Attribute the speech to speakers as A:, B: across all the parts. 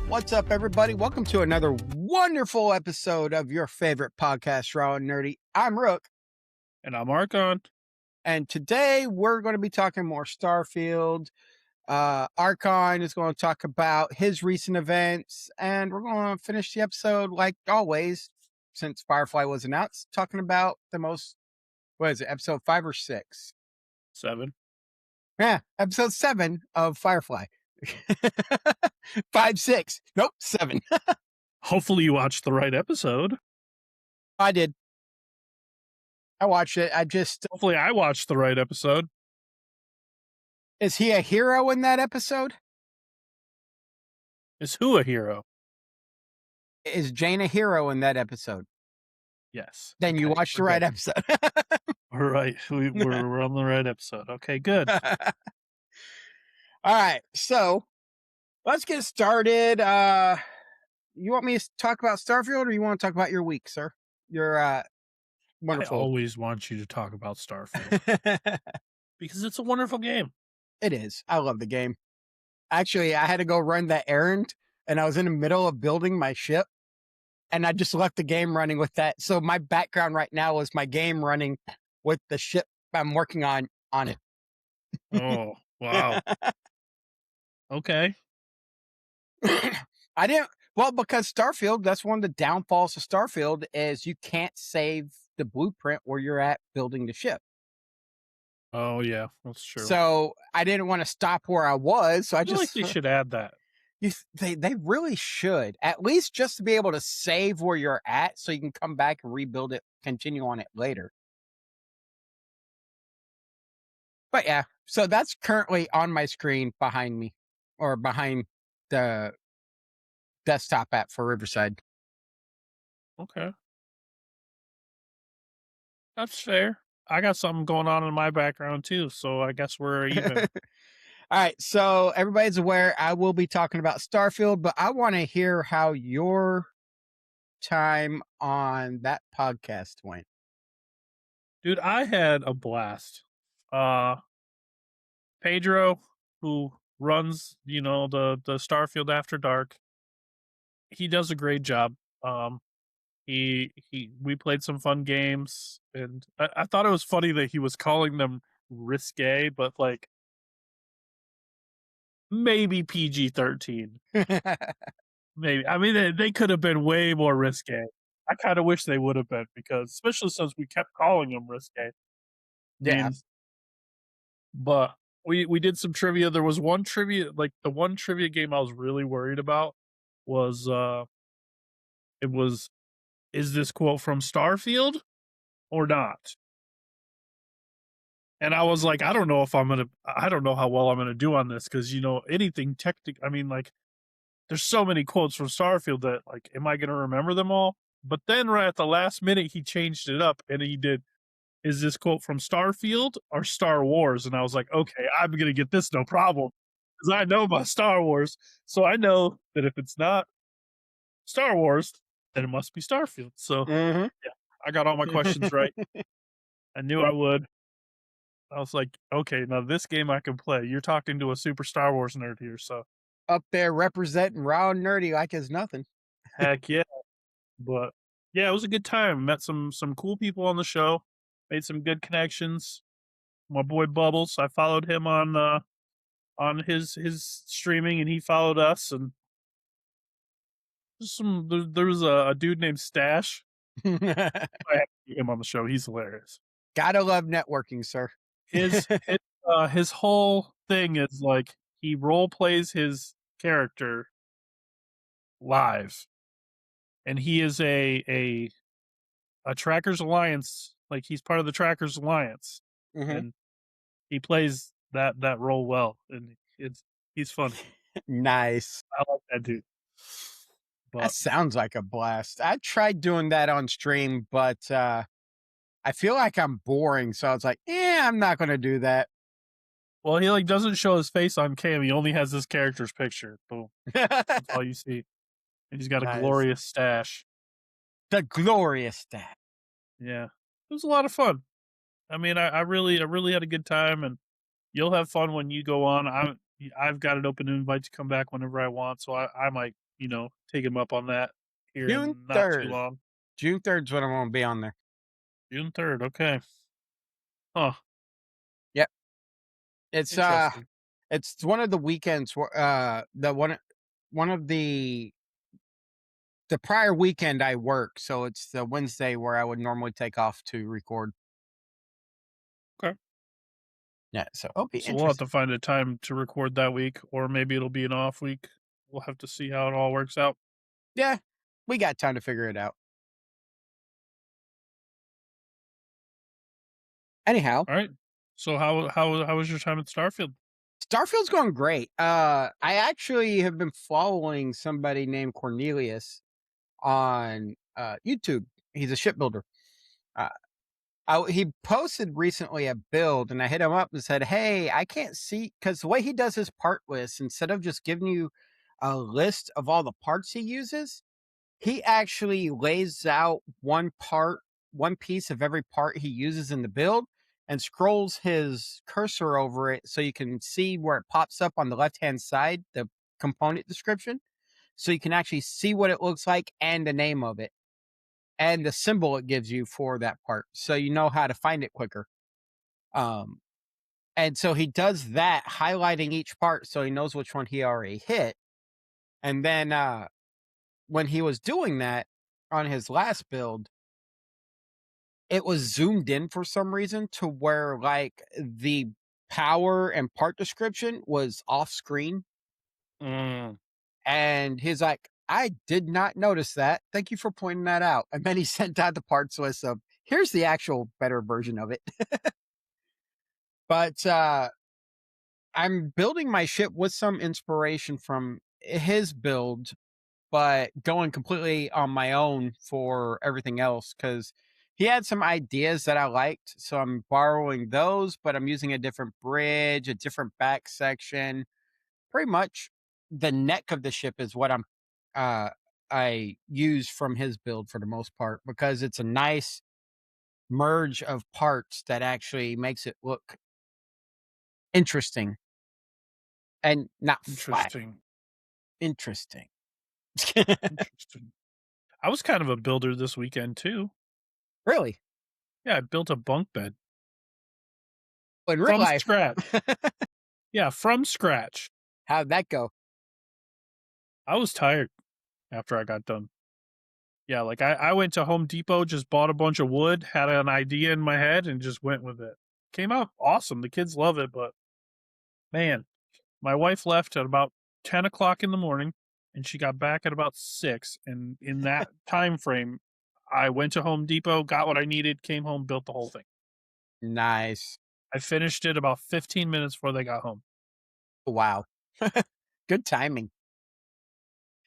A: What's up, everybody? Welcome to another wonderful episode of your favorite podcast, Raw and Nerdy. I'm Rook.
B: And I'm Archon.
A: And today we're going to be talking more Starfield. Archon is going to talk about his recent events, and we're going to finish the episode, like always, since Firefly was announced, talking about the most, what is it, episode 5 or 6?
B: 7.
A: Yeah, episode 7 of Firefly. 5, 6. Nope, 7.
B: Hopefully you watched the right episode.
A: I did. I watched it.
B: Hopefully I watched the right episode.
A: Is he a hero in that episode?
B: Is who a hero?
A: Is Jane a hero in that episode?
B: Yes.
A: Then you watched the right episode.
B: All right. We're on the right episode. Okay, good.
A: All right. So let's get started. You want me to talk about Starfield, or you want to talk about your week, sir? Your wonderful.
B: I always want you to talk about Starfield because it's a wonderful game.
A: It is. I love the game. Actually, I had to go run that errand, and I was in the middle of building my ship, and I just left the game running with that. So my background right now is my game running with the ship I'm working on it.
B: Oh, wow. Okay.
A: Because Starfield, that's one of the downfalls of Starfield is you can't save the blueprint where you're at building the ship.
B: Oh, yeah, that's true.
A: So I didn't want to stop where I was. So I
B: feel like they should add that.
A: They really should, at least just to be able to save where you're at so you can come back and rebuild it, continue on it later. But yeah, so that's currently on my screen behind me, or behind the desktop app for Riverside.
B: Okay. That's fair. I got something going on in my background too, so I guess we're even.
A: All right, so everybody's aware I will be talking about Starfield, but I want to hear how your time on that podcast went.
B: Dude, I had a blast. Pedro, who runs, the Starfield After Dark, he does a great job. We played some fun games, and I thought it was funny that he was calling them risque, but like maybe PG-13. Maybe. I mean, they could have been way more risque. I kind of wish they would have been, because especially since we kept calling them risque.
A: Yeah.
B: But we did some trivia. There was one trivia, like the one trivia game I was really worried about was is this quote from Starfield or not? And I was like, I don't know how well I'm gonna do on this, because anything technical. I mean, like, there's so many quotes from Starfield that, like, am I gonna remember them all? But then right at the last minute, he changed it up and he did, is this quote from Starfield or Star Wars? And I was like, okay, I'm gonna get this no problem, because I know about Star Wars, so I know that if it's not Star Wars, then it must be Starfield. So yeah, I got all my questions right. I knew I would. I was like, okay, now this game I can play. You're talking to a super Star Wars nerd here, so
A: up there representing Raw and Nerdy like it's nothing.
B: Heck yeah. But yeah, it was a good time. Met some cool people on the show. Made some good connections. My boy Bubbles, I followed him on his streaming, and he followed us. And there was a dude named Stash. I have to get him on the show. He's hilarious.
A: Gotta love networking, sir.
B: His whole thing is like, he role plays his character live, and he is a Trackers Alliance. Like, he's part of the Trackers Alliance, and he plays that role well, and he's fun.
A: Nice.
B: I like that dude. But
A: that sounds like a blast. I tried doing that on stream, but I feel like I'm boring, so I was like, I'm not going to do that.
B: Well, he like doesn't show his face on cam. He only has this character's picture. Boom. That's all you see. And he's got a glorious stash.
A: The glorious stash.
B: Yeah. It was a lot of fun. I mean, I really had a good time, and you'll have fun when you go on. I've got an open invite to come back whenever I want, so I might, take him up on that here
A: June
B: in not too
A: 3rd.
B: long.
A: June 3rd is when I'm gonna be on there.
B: June 3rd, okay. Huh,
A: Yep. It's,
B: interesting.
A: it's one of the weekends where, one of the prior weekend I work, so it's the Wednesday where I would normally take off to record.
B: Okay.
A: Yeah, so it'll be
B: So we'll have
A: interesting.
B: to find a time to record that week, or maybe it'll be an off week. We'll have to see how it all works out.
A: Yeah, we got time to figure it out. Anyhow,
B: Alright. So how was your time at Starfield?
A: Starfield's going great. I actually have been following somebody named Cornelius on YouTube. He's a shipbuilder. Uh, he posted recently a build, and I hit him up and said, "Hey, I can't see because the way he does his part list, instead of just giving you a list of all the parts he uses, he actually lays out one piece of every part he uses in the build, and scrolls his cursor over it so you can see where it pops up on the left hand side, the component description, so you can actually see what it looks like and the name of it." And the symbol it gives you for that part, so you know how to find it quicker. Um, and so he does that, highlighting each part so he knows which one he already hit. And then when he was doing that on his last build, it was zoomed in for some reason to where like the power and part description was off screen.
B: Mm,
A: And he's like, "I did not notice that. Thank you for pointing that out." And then he sent out the parts list of here's the actual better version of it. But I'm building my ship with some inspiration from his build, but going completely on my own for everything else because he had some ideas that I liked. So I'm borrowing those, but I'm using a different bridge, a different back section. Pretty much the neck of the ship is what uh I use from his build for the most part because it's a nice merge of parts that actually makes it look interesting and not flat.
B: interesting,
A: Interesting.
B: interesting. I was kind of a builder this weekend too.
A: Really?
B: Yeah, I built a bunk bed
A: In real
B: from
A: life,
B: scratch. Yeah, from scratch.
A: how'd that go?
B: I was tired after I got done. Yeah, like I went to Home Depot, just bought a bunch of wood, had an idea in my head, and just went with it. Came out awesome. The kids love it, but man, my wife left at about 10 o'clock in the morning, and she got back at about 6. And in that time frame, I went to Home Depot, got what I needed, came home, built the whole thing.
A: Nice.
B: I finished it about 15 minutes before they got home.
A: Wow. Good timing.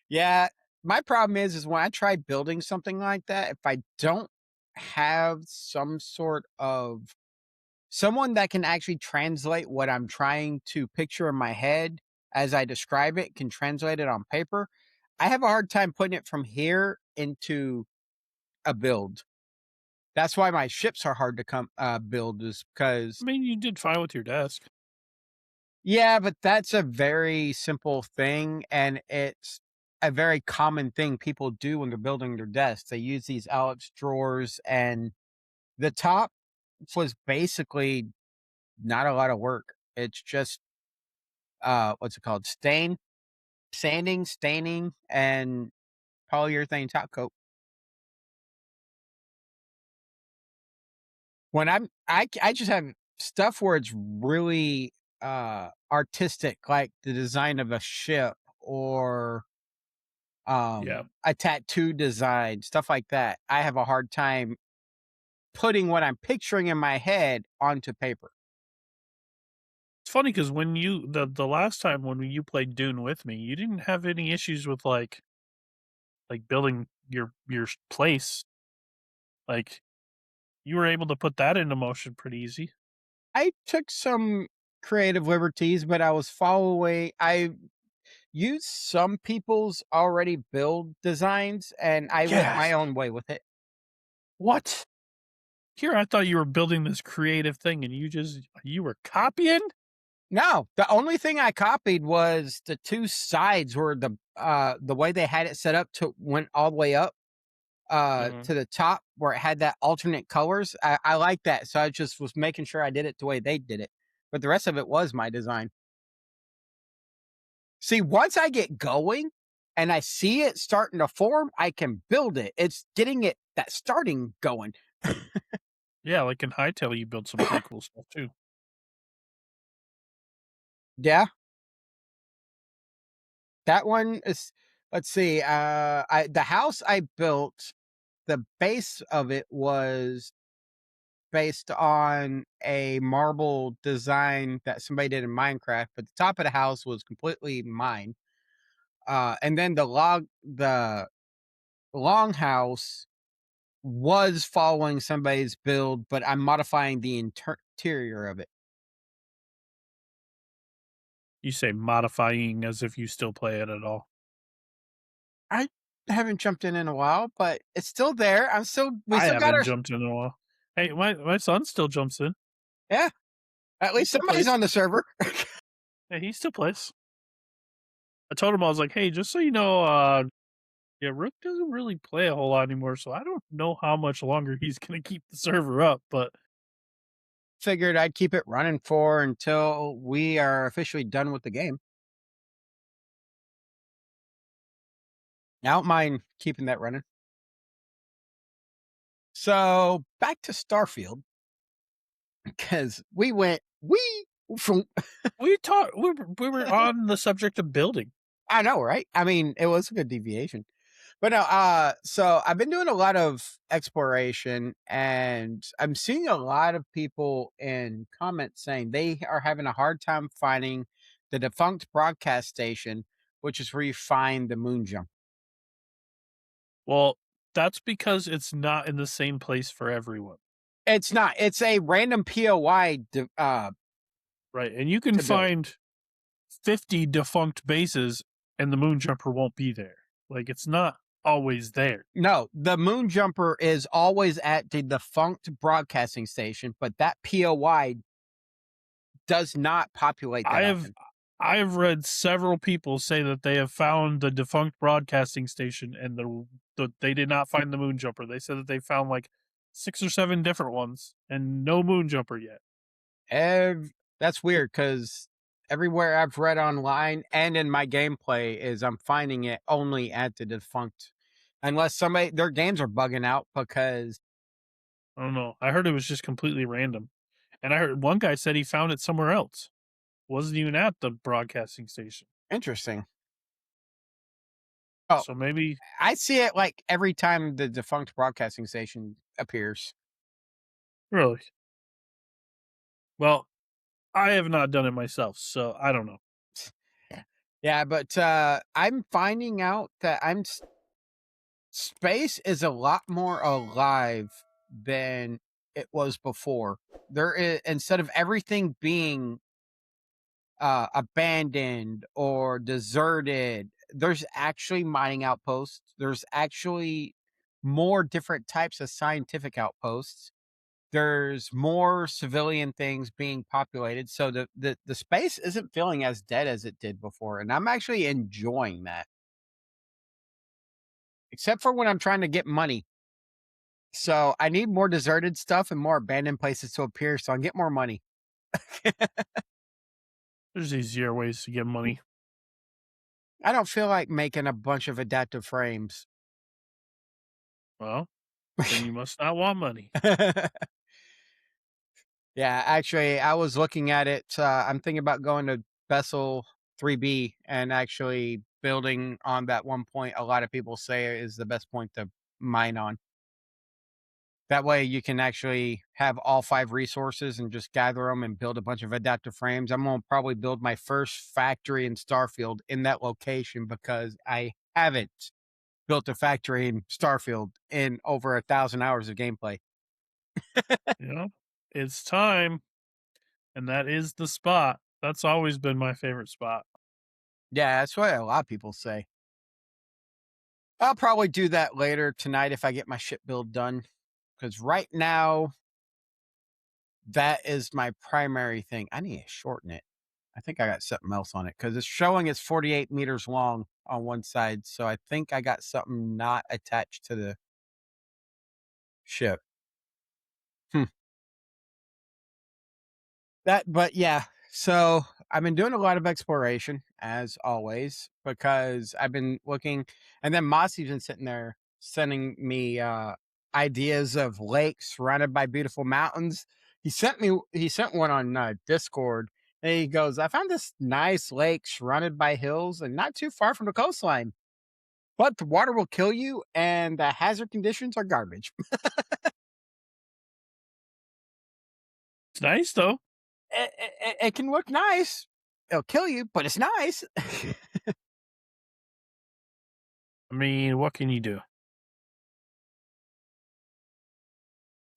A: Yeah, my problem is when I try building something like that, if I don't have some sort of someone that can actually translate what I'm trying to picture in my head as I describe it, can translate it on paper, I have a hard time putting it from here into a build. That's why my ships are hard to come build is
B: I
A: because
B: mean, you did fine with your desk.
A: yeah, but that's a very simple thing, and it's a very common thing people do when they're building their desks. They use these Alex drawers, and the top was basically not a lot of work. It's just what's it called? Sanding, staining, and polyurethane top coat. When I just have stuff where it's really artistic, like the design of a ship or
B: Yeah.
A: a tattoo design, stuff like that. I have a hard time putting what I'm picturing in my head onto paper.
B: It's funny because when the last time when you played Dune with me, you didn't have any issues with like building your place. Like you were able to put that into motion pretty easy.
A: I took some creative liberties, but I used some people's already build designs and I went my
B: Gasp.
A: own way with it.
B: What? Here, I thought you were building this creative thing, and you were copying.
A: No, the only thing I copied was the two sides where the way they had it set up to went all the way up
B: Mhm.
A: to the top where it had that alternate colors. I like that. So I just was making sure I did it the way they did it. But the rest of it was my design. See, once I get going and I see it starting to form, I can build it. It's getting it that starting going.
B: Yeah, like in Hightail, you built some pretty cool stuff too.
A: Yeah. That one is, let's see, I the house I built, the base of it was based on a marble design that somebody did in Minecraft, but the top of the house was completely mine. And then the longhouse was following somebody's build, but I'm modifying the interior of it.
B: You say modifying as if you still play it at all.
A: I haven't jumped in a while, but it's still there. We
B: I
A: still got
B: haven't
A: our,
B: jumped in a while. Hey, my son still jumps in.
A: yeah, at
B: He
A: least
B: still
A: somebody's
B: plays.
A: on the server.
B: Yeah, he still plays. I told him I was like, "Hey, just so you know, yeah, Rook doesn't really play a whole lot anymore, so I don't know how much longer he's gonna keep the server up, but
A: Figured I'd keep it running for until we are officially done with the game. I don't mind keeping that running. So back to Starfield because we from
B: we were on the subject of building.
A: I know, right? I mean, it was a good deviation. But no, so I've been doing a lot of exploration and I'm seeing a lot of people in comments saying they are having a hard time finding the defunct broadcast station, which is where you find the moon jump.
B: Well, that's because it's not in the same place for everyone,
A: It's not, it's a random POI
B: right? And you can
A: to build.
B: find 50 defunct bases and the moon jumper won't be there. Like it's not always there.
A: No, the moon jumper is always at the defunct broadcasting station, but that POI does not populate
B: I
A: that
B: have
A: often.
B: I've read several people say that they have found the defunct broadcasting station and they did not find the moon jumper. They said that they found like 6 or 7 different ones and no moon jumper yet.
A: That's weird because everywhere I've read online and in my gameplay is I'm finding it only at the defunct, unless somebody their games are bugging out because
B: I don't know. I heard it was just completely random. And I heard one guy said he found it somewhere else. Wasn't even at the broadcasting station.
A: interesting. Oh,
B: So maybe
A: I see it like every time the defunct broadcasting station appears.
B: really. Well, I have not done it myself, so I don't know.
A: Yeah, but I'm finding out that space is a lot more alive than it was before. There is, instead of everything being abandoned or deserted, there's actually mining outposts. There's actually more different types of scientific outposts. There's more civilian things being populated. So the space isn't feeling as dead as it did before. And I'm actually enjoying that. Except for when I'm trying to get money. So I need more deserted stuff and more abandoned places to appear so I can get more money.
B: There's easier ways to get money.
A: I don't feel like making a bunch of adaptive frames.
B: Well, then you must not want money.
A: Yeah, actually, I was looking at it. I'm thinking about going to Bessel 3B and actually building on that one point a lot of people say is the best point to mine on. That way you can actually have all 5 resources and just gather them and build a bunch of adaptive frames. I'm going to probably build my first factory in Starfield in that location because I haven't built a factory in Starfield in over 1,000 hours of gameplay.
B: You know, it's time, and that is the spot. That's always been my favorite spot.
A: Yeah, that's what a lot of people say. I'll probably do that later tonight if I get my ship build done. Because right now That is my primary thing. I need to shorten it. I think I got something else on it because it's showing it's 48 meters long on one side. So I think I got something not attached to the ship. Hmm. But yeah. So I've been doing a lot of exploration as always because I've been looking, and then Mossy's been sitting there sending me ideas of lakes surrounded by beautiful mountains. He sent one on Discord, and he goes, I found this nice lake surrounded by hills and not too far from the coastline, but the water will kill you and the hazard conditions are garbage.
B: It's nice though.
A: It can look nice. It'll kill you, but it's nice.
B: I mean, what can you do?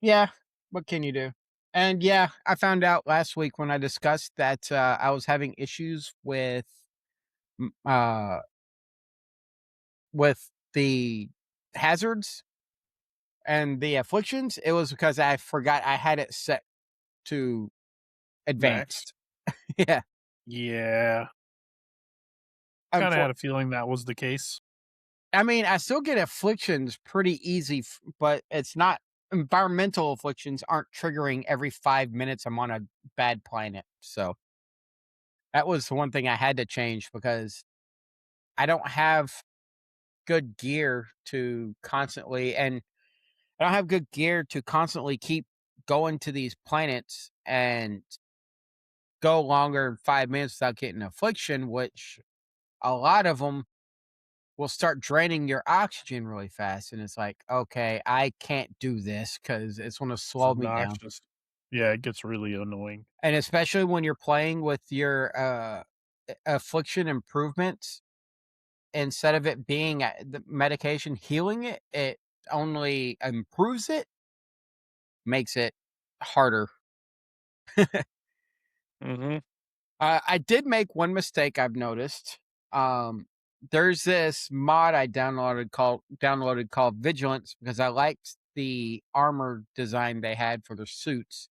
A: Yeah, what can you do? And yeah, I found out last week when I discussed that I was having issues m- uh with the hazards and the afflictions. It was because I forgot I had it set to
B: Max.
A: advanced. Yeah.
B: Yeah. Kind of
A: Unfor-
B: had a feeling that was the case.
A: I mean, I still get afflictions pretty easy, but it's not environmental afflictions aren't triggering every 5 minutes I'm on a bad planet. So that was the one thing I had to change because I don't have good gear to constantly and I don't have good gear to constantly keep going to these planets and go longer than 5 minutes without getting affliction, which a lot of them will start draining your oxygen really fast, and it's like, "Okay, I can't do this because it's gonna
B: It's
A: slow me down."
B: obnoxious. Yeah, it gets really annoying.
A: And especially when you're playing with your, affliction improvements, instead of it being, the medication healing it, it only improves it, makes it harder.
B: Hmm.
A: I did make one mistake I've noticed. Um, there's this mod I downloaded called Vigilance because I liked the armor design they had for their suits.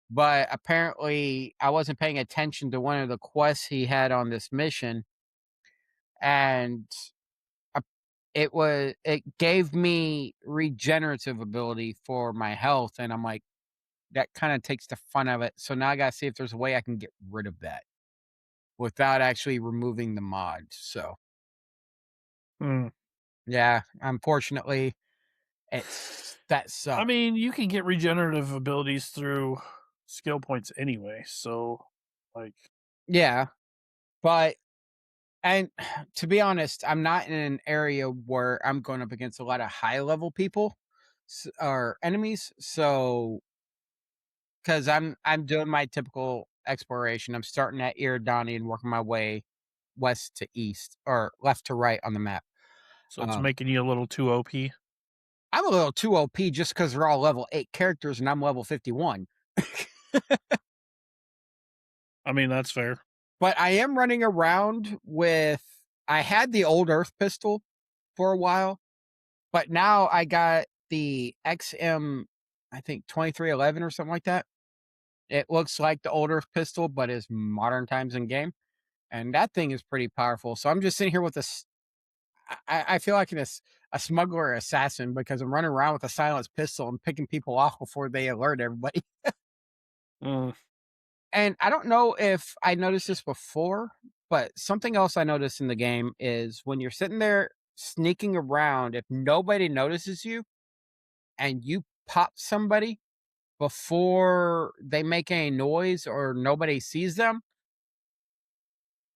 A: But apparently, I wasn't paying attention to one of the quests he had on this mission, and uh, it gave me regenerative ability for my health, and I'm like, that kind of takes the fun of it. So now I gotta see if there's a way I can get rid of that without actually removing the mod. So
B: Mm.
A: yeah, unfortunately, it's that
B: I
A: sucks.
B: mean, you can get regenerative abilities through skill points anyway. So, like,
A: Yeah, but and to be honest, I'm not in an area where I'm going up against a lot of high level people or enemies. So because I'm doing my typical exploration, I'm starting at Iridani and working my way west to east or left to right on the map.
B: so it's
A: Um,
B: making you a little too OP.
A: I'm a little too OP just because they're all level 8 characters and I'm level 51.
B: I mean, that's fair.
A: But I am running around with I had the old Earth pistol for a while, but now I got the XM, I think 2311 or something like that. It looks like the old Earth pistol, but is modern times in game. And that thing is pretty powerful. So I'm just sitting here with this. I feel like a smuggler assassin because I'm running around with a silenced pistol and picking people off before they alert everybody.
B: Mm.
A: And I don't know if I noticed this before, but something else I noticed in the game is when you're sitting there sneaking around, if nobody notices you and you pop somebody before they make any noise or nobody sees them,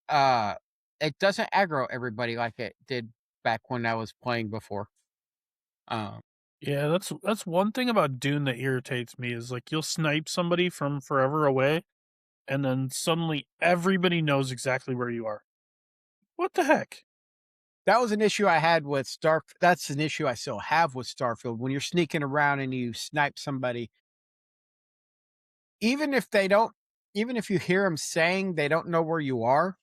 A: uh, it doesn't aggro everybody like it did back when I was playing before. Um,
B: Yeah, that's one thing about Dune that irritates me is like you'll snipe somebody from forever away, and then suddenly everybody knows exactly where you are. What the heck?
A: that was an issue I had with Star. That's an issue I still have with Starfield. When you're sneaking around and you snipe somebody, even if they don't even if you hear them saying they don't know where you are,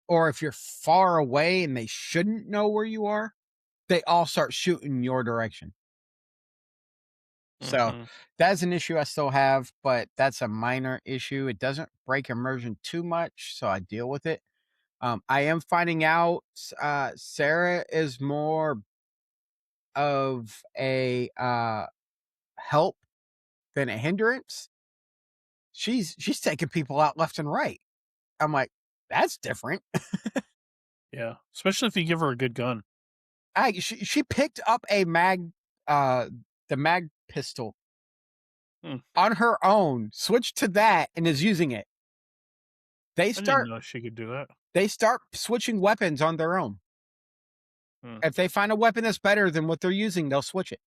A: or if you're far away and they shouldn't know where you are, they all start shooting your direction. So
B: Mhm.
A: that's an issue I still have, but that's a minor issue. It doesn't break immersion too much, so I deal with it. I am finding out Sarah is more of a help than a hindrance. She's taking people out left and right. I'm like, that's different.
B: Yeah, especially if you give her a good gun.
A: She picked up a uh the mag pistol
B: Hmm,
A: on her own, switched to that, and is using it. They
B: I didn't
A: start
B: know she could do that.
A: they start switching weapons on their own.
B: Hmm.
A: If they find a weapon that's better than what they're using, they'll switch it.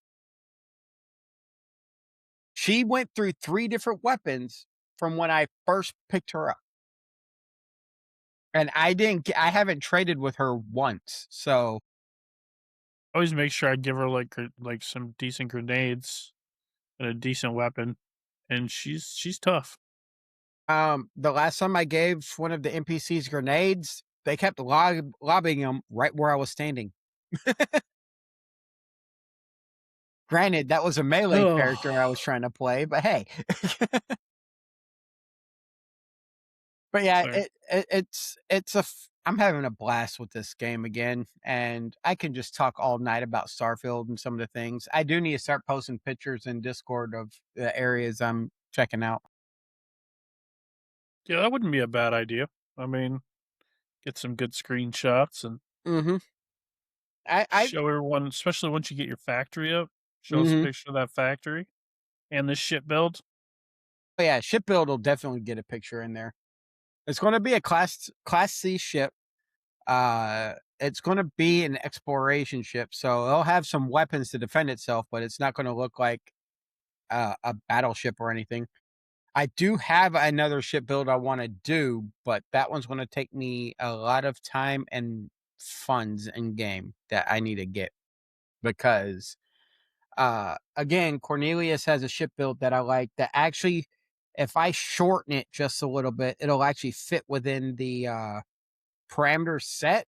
A: She went through 3 different weapons from when I first picked her up. And I haven't traded with her once. So,
B: Always make sure I give her like some decent grenades and a decent weapon, and she's tough.
A: the last time I gave one of the NPCs grenades, they kept lobbing them right where I was standing. Granted, that was a melee
B: Oh,
A: character I was trying to play, but hey. But yeah,
B: sorry.
A: it's I'm having a blast with this game again, and I can just talk all night about Starfield and some of the things. I do need to start posting pictures in Discord of the areas I'm checking out.
B: Yeah, that wouldn't be a bad idea. I mean, get some good screenshots and
A: Mhm. I
B: show everyone, especially once you get your factory up. Show us a
A: Mhm.
B: picture of that factory and this ship build.
A: But yeah, ship build will definitely get a picture in there. It's gonna be a class C ship. It's gonna be an exploration ship, so it'll have some weapons to defend itself, but it's not gonna look like a battleship or anything. I do have another ship build I wanna do, but that one's gonna take me a lot of time and funds in game that I need to get because, again, Cornelius has a ship build that I like that actually, if I shorten it just a little bit, it'll actually fit within the, parameter set,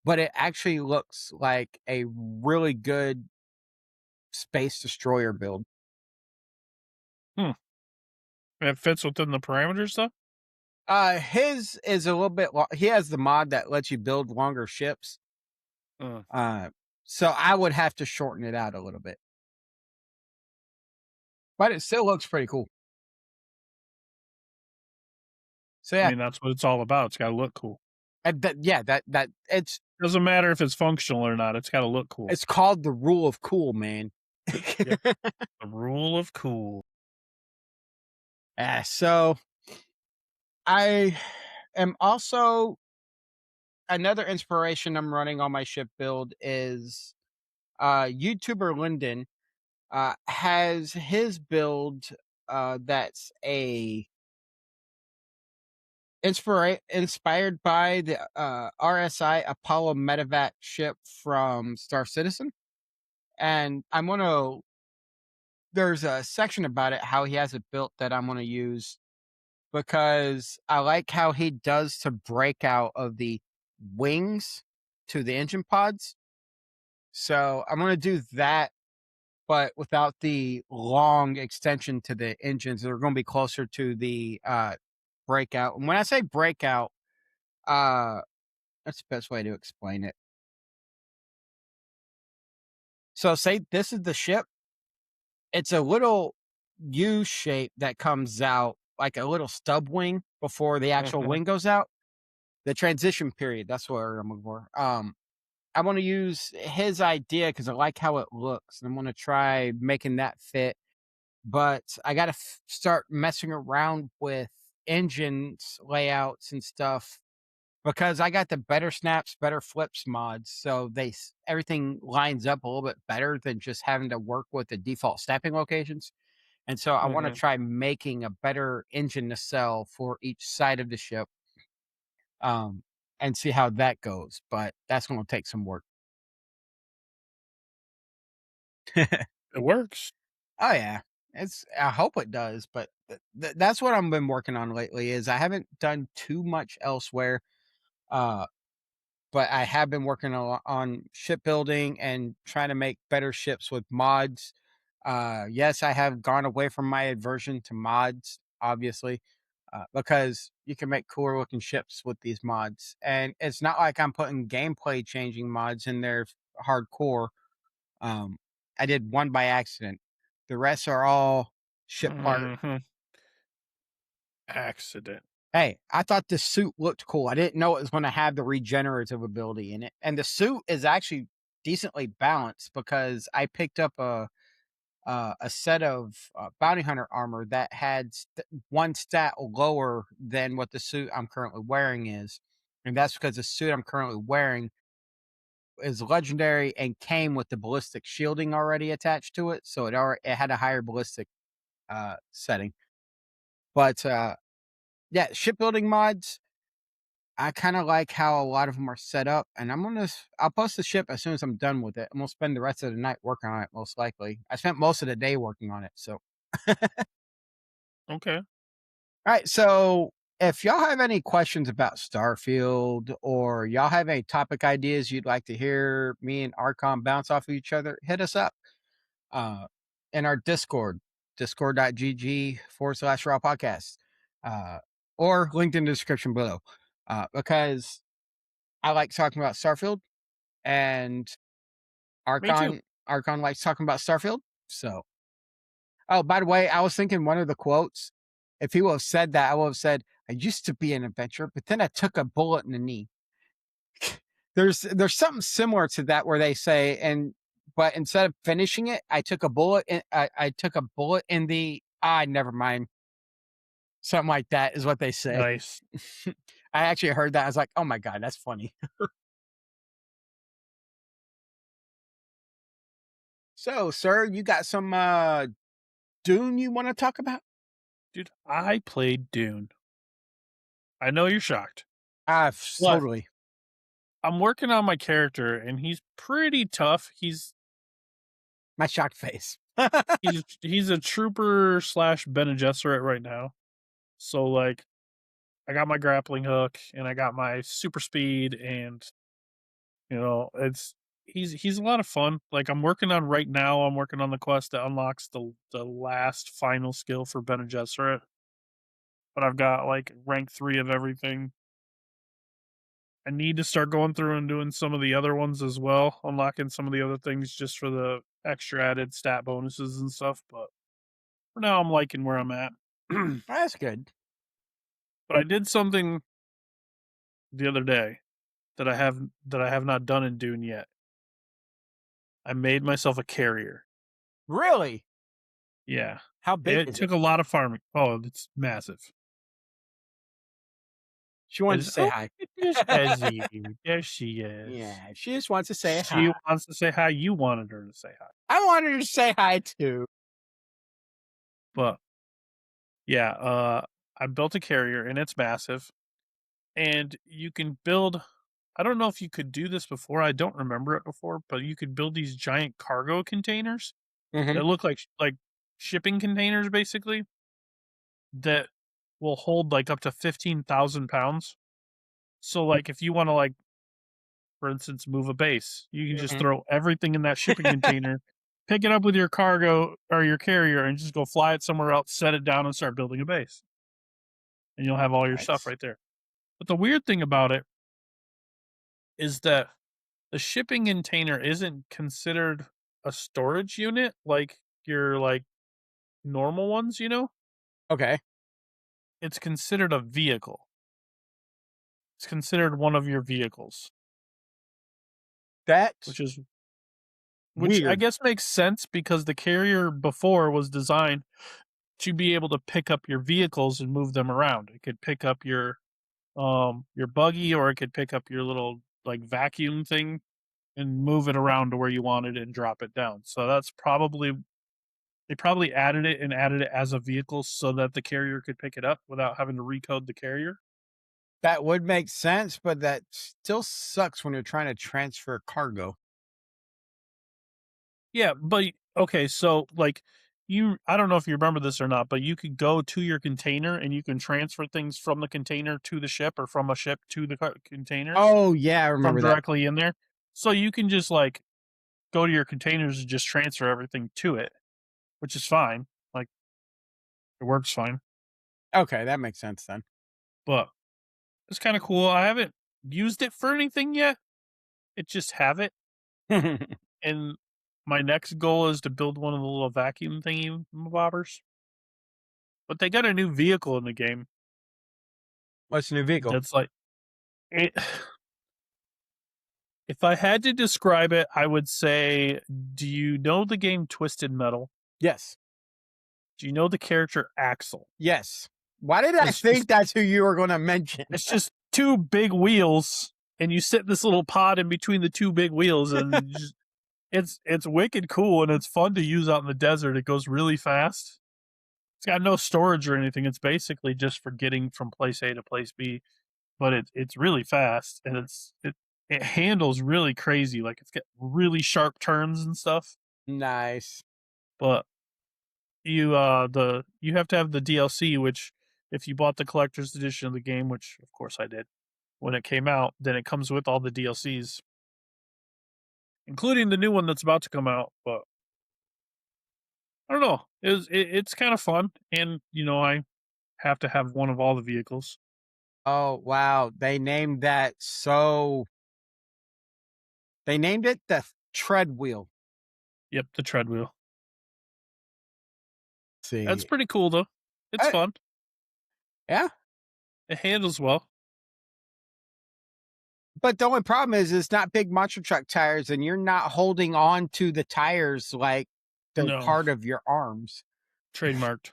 A: but it actually looks like a really good space destroyer build.
B: Hmm. It fits within the parameters, though.
A: His is a little bit he has the mod that lets you build longer ships.
B: Uh,
A: Uh, so I would have to shorten it out a little bit, but it still looks pretty cool. So
B: I
A: yeah,
B: mean, that's what it's all about. It's got to look cool.
A: that
B: Doesn't matter if it's functional or not. It's got to look cool.
A: it's called the rule of cool, man.
B: Yep. The rule of cool.
A: So I am also another inspiration I'm running on my ship build is YouTuber Linden has his build that's a inspired by the RSI Apollo Medevac ship from Star Citizen, and I'm gonna. There's a section about it how he has it built that I'm gonna use because I like how he does to break out of the wings to the engine pods. So I'm gonna do that, but without the long extension to the engines. They're gonna be closer to the breakout. And when I say breakout, uh that's the best way to explain it. So say this is the ship. It's a little U shape that comes out like a little stub wing before the actual
B: Mhm.
A: wing goes out. The transition period. That's what I'm looking for. I want to use his idea because I like how it looks, and I'm going to try making that fit. But I got to start messing around with engines layouts and stuff because I got the better snaps, better flips mods, so everything lines up a little bit better than just having to work with the default snapping locations. And so I want to
B: Mhm.
A: try making a better engine to sell for each side of the ship, um, and see how that goes. But that's going to take some work.
B: It works.
A: Oh yeah, it's. I hope it does, but that's what I've been working on lately. Is I haven't done too much elsewhere. Uh, but I have been working a lot on shipbuilding and trying to make better ships with mods. Yes, I have gone away from my aversion to mods, obviously, because you can make cooler looking ships with these mods. And it's not like I'm putting gameplay changing mods in there hardcore. Um, I did one by accident. The rest are all ship part.
B: Mhm. Accident.
A: Hey, I thought the suit looked cool. I didn't know it was going to have the regenerative ability in it. And the suit is actually decently balanced because I picked up a set of bounty hunter armor that had one stat lower than what the suit I'm currently wearing is, and that's because the suit I'm currently wearing is legendary and came with the ballistic shielding already attached to it, so it had a higher ballistic setting. But yeah, shipbuilding mods. I kind of like how a lot of them are set up, and I'll post the ship as soon as I'm done with it. I'm gonna spend the rest of the night working on it, most likely. I spent most of the day working on it, so.
B: Okay.
A: All right. So if y'all have any questions about Starfield or y'all have any topic ideas you'd like to hear me and Archon bounce off of each other, hit us up uh, in our Discord, discord.gg/raw podcast, or linked in the description below. Because I like talking about Starfield and
B: Me too.
A: Archon likes talking about Starfield. So, oh, by the way, I was thinking one of the quotes, if he would have said that, I would have said, I used to be an adventurer, but then I took a bullet in the knee. There's something similar to that where they say, and but instead of finishing it, I took a bullet in the never mind. Something like that is what they say.
B: Nice.
A: I actually heard that. I was like, oh my God, that's funny. So, sir, you got some Dune you want to talk about?
B: Dude, I played Dune. I know you're shocked, but
A: Totally.
B: I'm working on my character and he's pretty tough.
A: My shocked face.
B: He's a trooper slash Bene Gesserit right now. So like I got my grappling hook and I got my super speed and it's he's a lot of fun. Like I'm working on the quest that unlocks the last final skill for Bene Gesserit. But I've got like rank 3 of everything. I need to start going through and doing some of the other ones as well, unlocking some of the other things just for the extra added stat bonuses and stuff. But for now, I'm liking where I'm at. But
A: That's good.
B: I did something the other day that I have not done in Dune yet. I made myself a carrier.
A: Really?
B: Yeah,
A: How big
B: it
A: is
B: took
A: it?
B: a lot of farming. Oh, it's massive.
A: She wanted to
B: It's
A: say hi.
B: there's Ezzy. There she is.
A: Yeah, she just wants to say
B: She
A: hi.
B: wants to say hi. You wanted her to say hi,
A: I wanted her to say hi too.
B: but yeah, I built a carrier and it's massive. And you can build. I don't know if you could do this before. I don't remember it before, but you could build these giant cargo containers
A: Mhm.
B: that look like shipping containers, basically, that will hold like up to 15,000 pounds. So, like, if you want to, like, for instance, move a base, you can just
A: Mhm.
B: throw everything in that shipping container, pick it up with your cargo or your carrier, and just go fly it somewhere else, set it down, and start building a base. And you'll have all your stuff
A: Nice.
B: right there. But the weird thing about it is that the shipping container isn't considered a storage unit like your like normal ones, you know?
A: Okay.
B: It's considered a vehicle. It's considered one of your vehicles,
A: That's
B: which I
A: weird.
B: guess makes sense because the carrier before was designed to be able to pick up your vehicles and move them around. It could pick up your buggy or it could pick up your little like vacuum thing and move it around to where you wanted it and drop it down. So that's probably they probably added it as a vehicle so that the carrier could pick it up without having to recode the carrier.
A: That would make sense, but that still sucks when you're trying to transfer cargo.
B: Yeah, but okay, so like I don't know if you remember this or not, but you could go to your container and you can transfer things from the container to the ship or from a ship to the containers
A: Oh yeah, I
B: from
A: remember that.
B: directly in there. So you can just like go to your containers and just transfer everything to it. which is fine. Like it works fine,
A: Okay, that makes sense then.
B: but it's kind of cool. I haven't used it for anything yet. It just have it, and my next goal is to build one of the little vacuum thingy bobbers. But they got a new vehicle in the game
A: What's the new vehicle?
B: that's like it. If I had to describe it, I would say, do you know the game Twisted Metal?
A: Yes.
B: Do you know the character Axel?
A: Yes. Why did I
B: It's
A: think
B: just
A: that's who you were going to mention?
B: it's just two big wheels, and you sit in this little pod in between the two big wheels, and it's wicked cool, and it's fun to use out in the desert. It goes really fast. It's got no storage or anything. It's basically just for getting from place A to place B, but it's really fast, and it handles really crazy. Like it's got really sharp turns and stuff.
A: Nice.
B: But you have to have the DLC, which if you bought the collector's edition of the game, which of course I did when it came out, then it comes with all the DLCs, including the new one that's about to come out. But I don't know, it's kind of fun, and I have to have one of all the vehicles.
A: Oh, wow. They named it the tread wheel.
B: Yep, the tread wheel. That's
A: See.
B: pretty cool though. It's
A: Uh,
B: fun.
A: yeah.
B: It handles well.
A: But the only problem is it's not big monster truck tires and you're not holding on to the tires like they're
B: No,
A: part of your arms.
B: trademarked.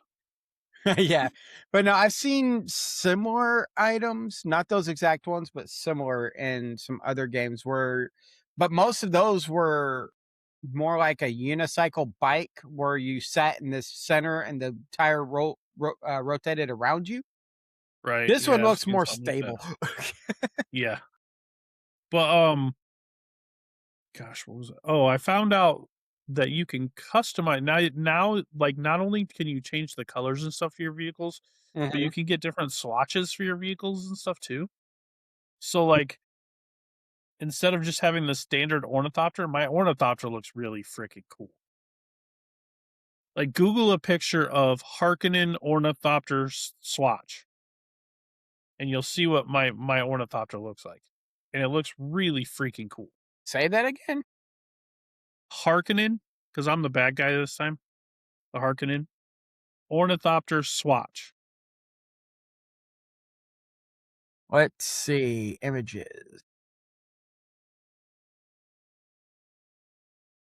A: Yeah. But no, I've seen similar items, not those exact ones, but similar in some other games but most of those were more like a unicycle bike where you sat in this center and the tire rotated around you.
B: Right.
A: This one
B: Yeah, I've
A: looks
B: seen
A: more
B: something like that.
A: stable.
B: Yeah. But gosh, what was it? Oh, I found out that you can customize now like not only can you change the colors and stuff for your vehicles, but you
A: Mhm.
B: can get different swatches for your vehicles and stuff too. So like instead of just having the standard ornithopter, my ornithopter looks really freaking cool. Like Google a picture of Harkonnen ornithopter swatch and you'll see what my ornithopter looks like. And it looks really freaking cool.
A: Say that again.
B: Harkonnen, because I'm the bad guy this time. The Harkonnen ornithopter swatch.
A: Let's see images.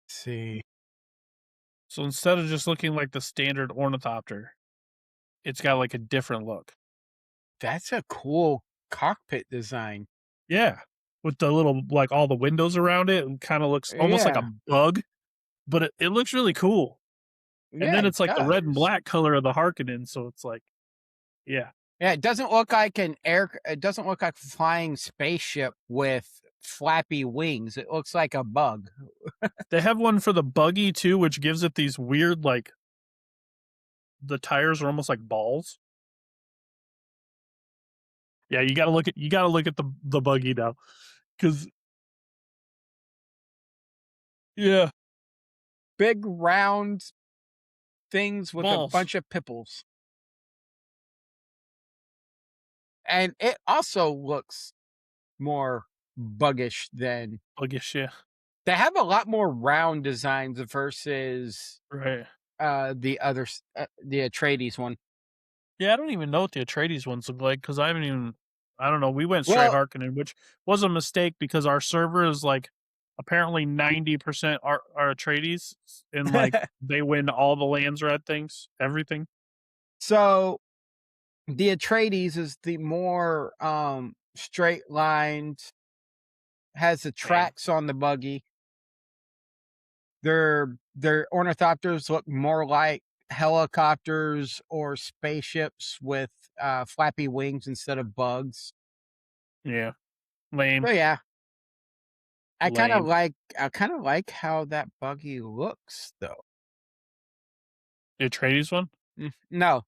A: See.
B: So instead of just looking like the standard ornithopter, it's got like a different look.
A: That's a cool cockpit design.
B: Yeah. With the little like all the windows around it and kind of looks almost like a
A: Yeah.
B: bug, but it looks really cool. And
A: Yeah,
B: then
A: it
B: it's like the red and
A: does.
B: black color of the Harkonnen, so it's like, yeah.
A: Yeah, it doesn't look like it doesn't look like a flying spaceship with flappy wings. It looks like a bug.
B: They have one for the buggy too, which gives it these weird like the tires are almost like balls. Yeah, you gotta look at the buggy now. Cause yeah,
A: Big round things with a
B: balls.
A: bunch of pipples. And it also looks more buggish than
B: Buggish, yeah.
A: they have a lot more round designs versus
B: Right.
A: the Atreides one.
B: Yeah, I don't even know what the Atreides ones look like because I don't know. We went straight
A: Well,
B: Harkonnen, which was a mistake because our server is like apparently 90% are Atreides, and like they win all the lands red things, everything.
A: so the Atreides is the more straight lined, has the
B: Same.
A: tracks on the buggy. Their ornithopters look more like helicopters or spaceships with flappy wings instead of bugs.
B: Yeah. Lame.
A: So yeah,
B: Lame.
A: I kind of like how that buggy looks though.
B: The Atreides one?
A: No,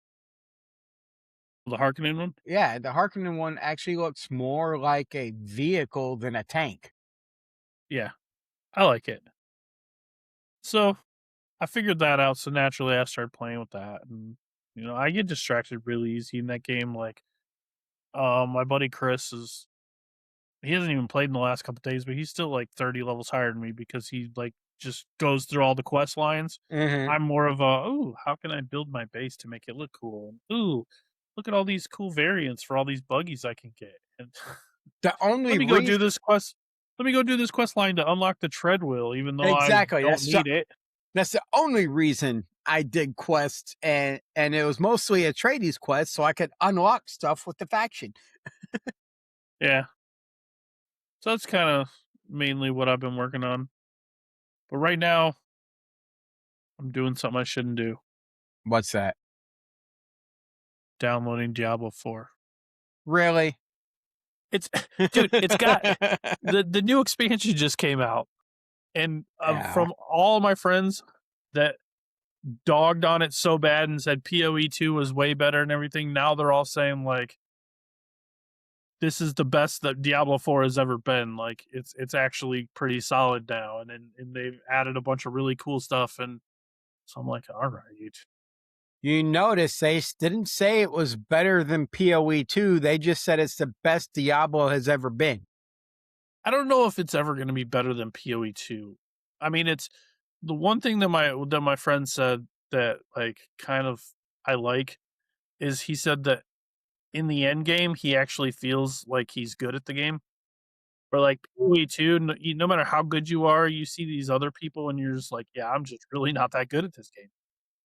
B: The Harkonnen one?
A: yeah, the Harkonnen one actually looks more like a vehicle than a tank.
B: Yeah. I like it. So I figured that out, so naturally I started playing with that, and, I get distracted really easy in that game, like, my buddy Chris is he hasn't even played in the last couple days, but he's still, like, 30 levels higher than me because he, like, just goes through all the quest lines.
A: Mhm.
B: I'm more of a, "Ooh, how can I build my base to make it look cool?" "Ooh, look at all these cool variants for all these buggies I can get," and
A: The
B: "Let
A: only
B: me go do
A: reason
B: this quest let me go do this quest line to unlock the tread wheel even though I
A: exactly,
B: don't need it."
A: that's the only reason I did quests, and it was mostly a tradies quest so I could unlock stuff with the faction.
B: Yeah. So that's kinda mainly what I've been working on. But right now, I'm doing something I shouldn't do,
A: What's that?
B: downloading Diablo 4.
A: Really?
B: It's dude, it's got the new expansion just came out, and,
A: Yeah.
B: from all my friends that dogged on it so bad and said PoE2 was way better and everything, now they're all saying, like, "This is the best that Diablo 4 has ever been." Like, it's actually pretty solid now, and they've added a bunch of really cool stuff, and so I'm like, "Alright."
A: You notice they didn't say it was better than PoE2, they just said it's the best Diablo has ever been.
B: I don't know if it's ever gonna be better than PoE2. I mean, it's the one thing that my friend said that, like, kind of I like is he said that in the end game, he actually feels like he's good at the game. Or like PoE2, no matter how good you are, you see these other people and you're just like, "Yeah, I'm just really not that good at this game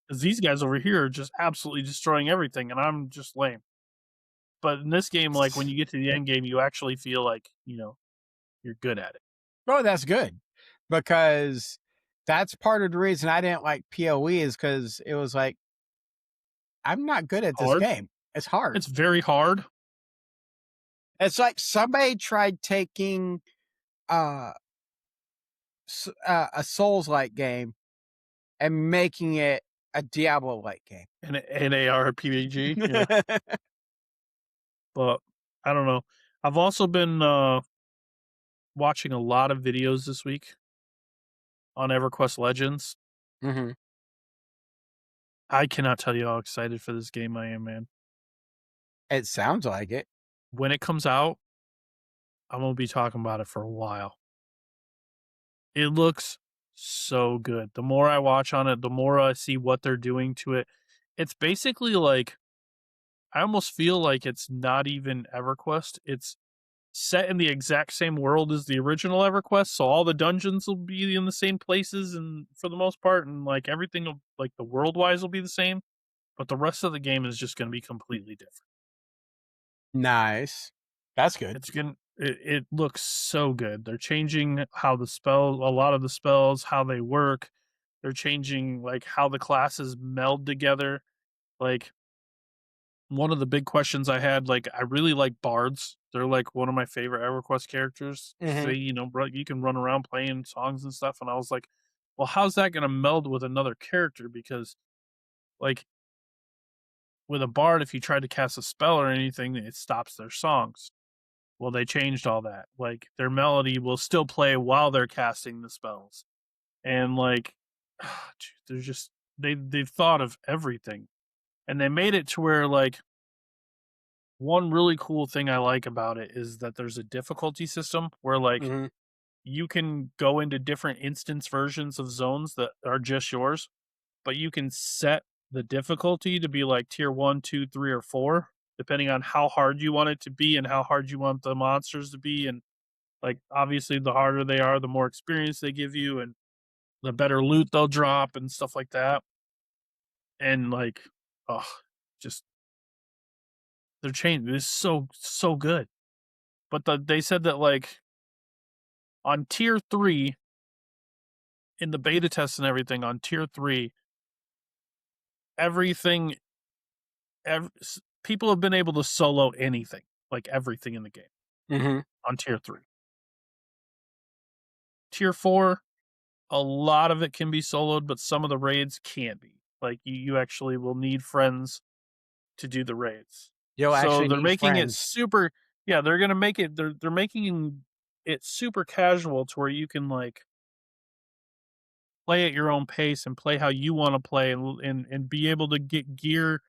B: because these guys over here are just absolutely destroying everything, and I'm just lame." But in this game, like, when you get to the end game, you actually feel like, you're good at it.
A: Oh, that's good because that's part of the reason I didn't like PoE is because it was like, I'm not good at this
B: Hard?
A: game. It's hard.
B: It's very hard.
A: It's like somebody tried taking uh, a Souls like game and making it a Diablo like game.
B: An ARPG, yeah, but I don't know. I've also been, watching a lot of videos this week on EverQuest Legends.
A: Mhm.
B: I cannot tell you how excited for this game I am, man.
A: It sounds like it.
B: When it comes out, I'm gonna be talking about it for a while. It looks so good. The more I watch on it, the more I see what they're doing to it. It's basically like I almost feel like it's not even EverQuest. It's set in the exact same world as the original EverQuest, so all the dungeons will be in the same places and for the most part, and like everything will, like the world wise will be the same, but the rest of the game is just gonna be completely different.
A: Nice. That's good.
B: It looks so good. They're changing how a lot of the spells, how they work. They're changing like how the classes meld together. Like one of the big questions I had, like I really like bards. They're like one of my favorite EverQuest characters because
A: Mhm.
B: you can run around playing songs and stuff. And I was like, well, how's that going to meld with another character? Because like with a bard, if you try to cast a spell or anything, it stops their songs. Well, they changed all that. Like their melody will still play while they're casting the spells. And like they're just they've thought of everything. And they made it to where like one really cool thing I like about it is that there's a difficulty system where like
A: Mhm.
B: you can go into different instance versions of zones that are just yours, but you can set the difficulty to be like tier one, two, three, or four, depending on how hard you want it to be and how hard you want the monsters to be. And like obviously the harder they are, the more experience they give you and the better loot they'll drop and stuff like that. And like, oh, just they're changing. It's so good. But they said that like on tier three in the beta test and everything on tier three, everything, people have been able to solo anything, like everything in the game
A: Mhm.
B: on tier three. Tier four, a lot of it can be soloed, but some of the raids can't be. Like you actually will need friends to do the raids.
A: You'll
B: So
A: actually
B: they're
A: need
B: making it
A: friends.
B: super yeah, they're gonna make it they're making it super casual to where you can like play at your own pace and play how you want to play, and be able to get gear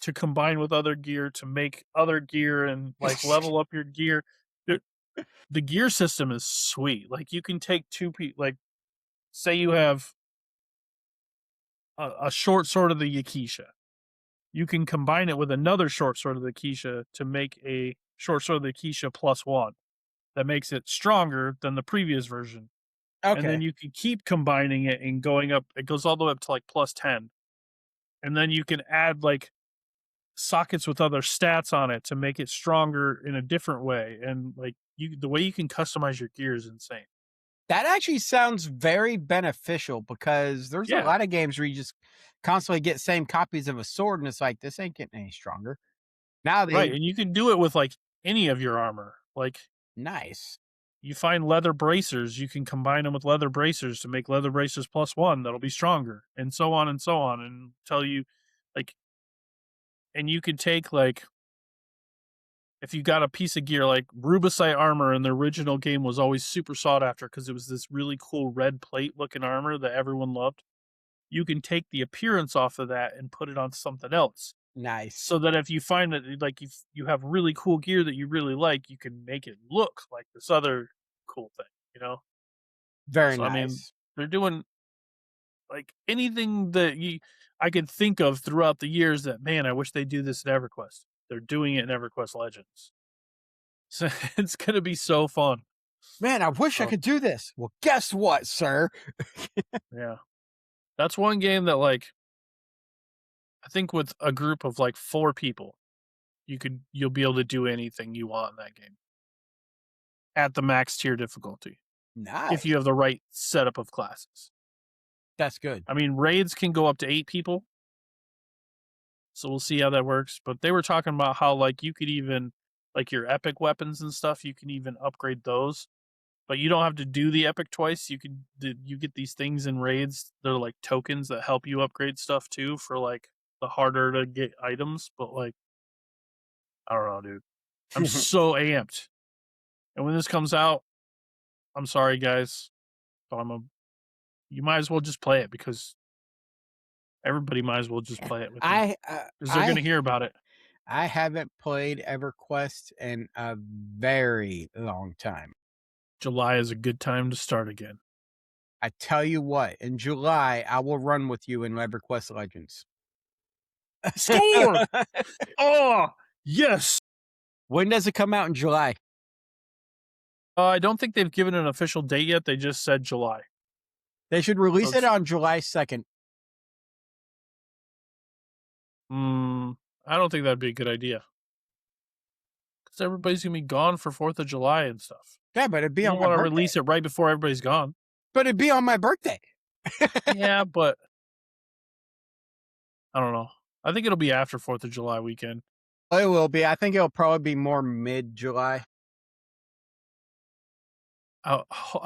B: to combine with other gear to make other gear and like level up your gear. The, the gear system is sweet. Like you can take two people, like say you have a short sword of the Yakisha. You can combine it with another short sword of the Kisha to make a short sword of the Kisha +1 that makes it stronger than the previous version. And then
A: Okay.
B: you can keep combining it and going up. It goes all the way up to like +10. And then you can add like sockets with other stats on it to make it stronger in a different way. And like the way you can customize your gear is insane.
A: That actually sounds very beneficial because there's a
B: Yeah,
A: lot of games where you just constantly get same copies of a sword and it's like, this ain't getting any stronger. Now
B: right.
A: they
B: And you can do it with like any of your armor. Like
A: nice.
B: you find leather bracers, you can combine them with leather bracers to make leather bracers +1 that'll be stronger, and so on, and tell you like, and you could take like if you got a piece of gear like rubicite armor in the original game was always super sought after because it was this really cool red plate looking armor that everyone loved. You can take the appearance off of that and put it on something else.
A: Nice.
B: So that if you find that like if you have really cool gear that you really like, you can make it look like this other cool thing, you know?
A: Very
B: So I mean,
A: nice.
B: they're doing like anything that I could think of throughout the years that man, I wish they do this at EverQuest. They're doing it in EverQuest Legends. So it's gonna be so fun.
A: Man, I wish I
B: So
A: could do this. Well, guess what, sir?
B: yeah. That's one game that like I think with a group of like 4 people, you'll be able to do anything you want in that game at the max tier difficulty if
A: Nice.
B: you have the right setup of classes.
A: That's good.
B: I mean, raids can go up to 8 people, so we'll see how that works. But they were talking about how like you could even like your epic weapons and stuff, you can even upgrade those. But you don't have to do the epic twice. You get these things in raids. They're like tokens that help you upgrade stuff too for like the harder to get items. But like I don't know, dude. I'm so amped. And when this comes out, I'm sorry guys, but you might as well just play it because everybody might as well just play it with me
A: I
B: because they're gonna hear about it.
A: I haven't played EverQuest in a very long time.
B: July is a good time to start again.
A: I tell you what, in July, I will run with you in EverQuest Legends.
B: Score! Oh, yes.
A: When does it come out in July?
B: I don't think they've given an official date yet. They just said July.
A: They should
B: So
A: release it
B: it's
A: on July 2nd.
B: I don't think that'd be a good idea because everybody's gonna be gone for 4th of July and stuff.
A: Yeah, but it'd be
B: You
A: on
B: don't
A: my
B: want to
A: birthday.
B: release it right before everybody's gone.
A: But it'd be on my birthday.
B: Yeah, but I don't know. I think it'll be after 4th of July weekend.
A: It will be. I think it'll probably be more mid-July.
B: I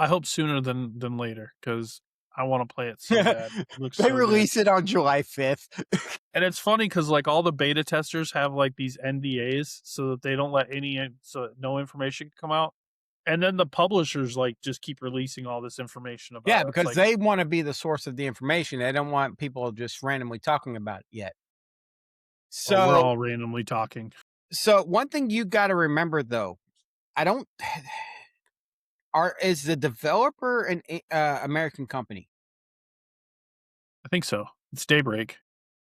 B: hope sooner than later because I want to play it so bad. It looks
A: They
B: so good.
A: release it on July 5th.
B: And it's funny because like all the beta testers have like these NDAs so that they don't let so that no information can come out. And then the publishers like just keep releasing all this information
A: Yeah,
B: about it. It's
A: because
B: like,
A: they want to be the source of the information. They don't want people just randomly talking about it yet.
B: well, we're
A: So
B: all randomly talking.
A: so one thing you gotta remember though, I don't is the developer an American company?
B: I think so. It's Daybreak.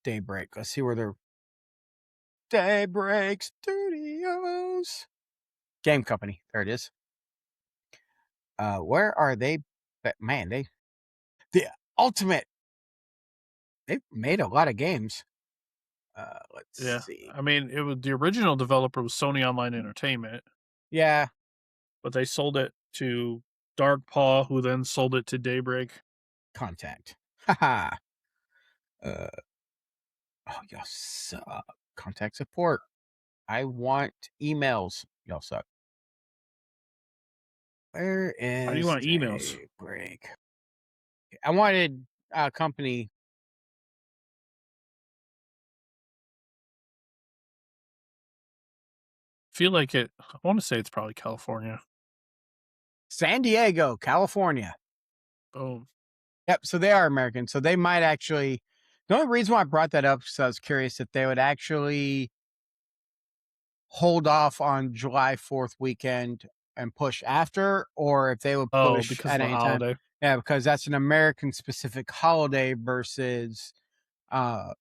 A: Daybreak. Let's see where they're Daybreak Studios. Game company. There it is. Where are they? But man, the ultimate. They've made a lot of games. Let's
B: Yeah.
A: see.
B: I mean, it was the original developer was Sony Online Entertainment,
A: Yeah,
B: but they sold it to Dark Paw, who then sold it to Daybreak.
A: contact. Haha. uh, oh, y'all suck. Contact support. I want emails. Y'all suck. Where
B: How do you
A: is
B: want emails?
A: Daybreak? I wanted a company.
B: Feel like it. I want to say it's probably California.
A: San Diego, California.
B: Boom.
A: Yep, so they are American, so they might actually the only reason why I brought that up is I was curious if they would actually hold off on July 4th weekend and push after, or if they would
B: Oh,
A: push
B: because of
A: at
B: the
A: any time.
B: holiday.
A: Yeah, because that's an American specific holiday versus uh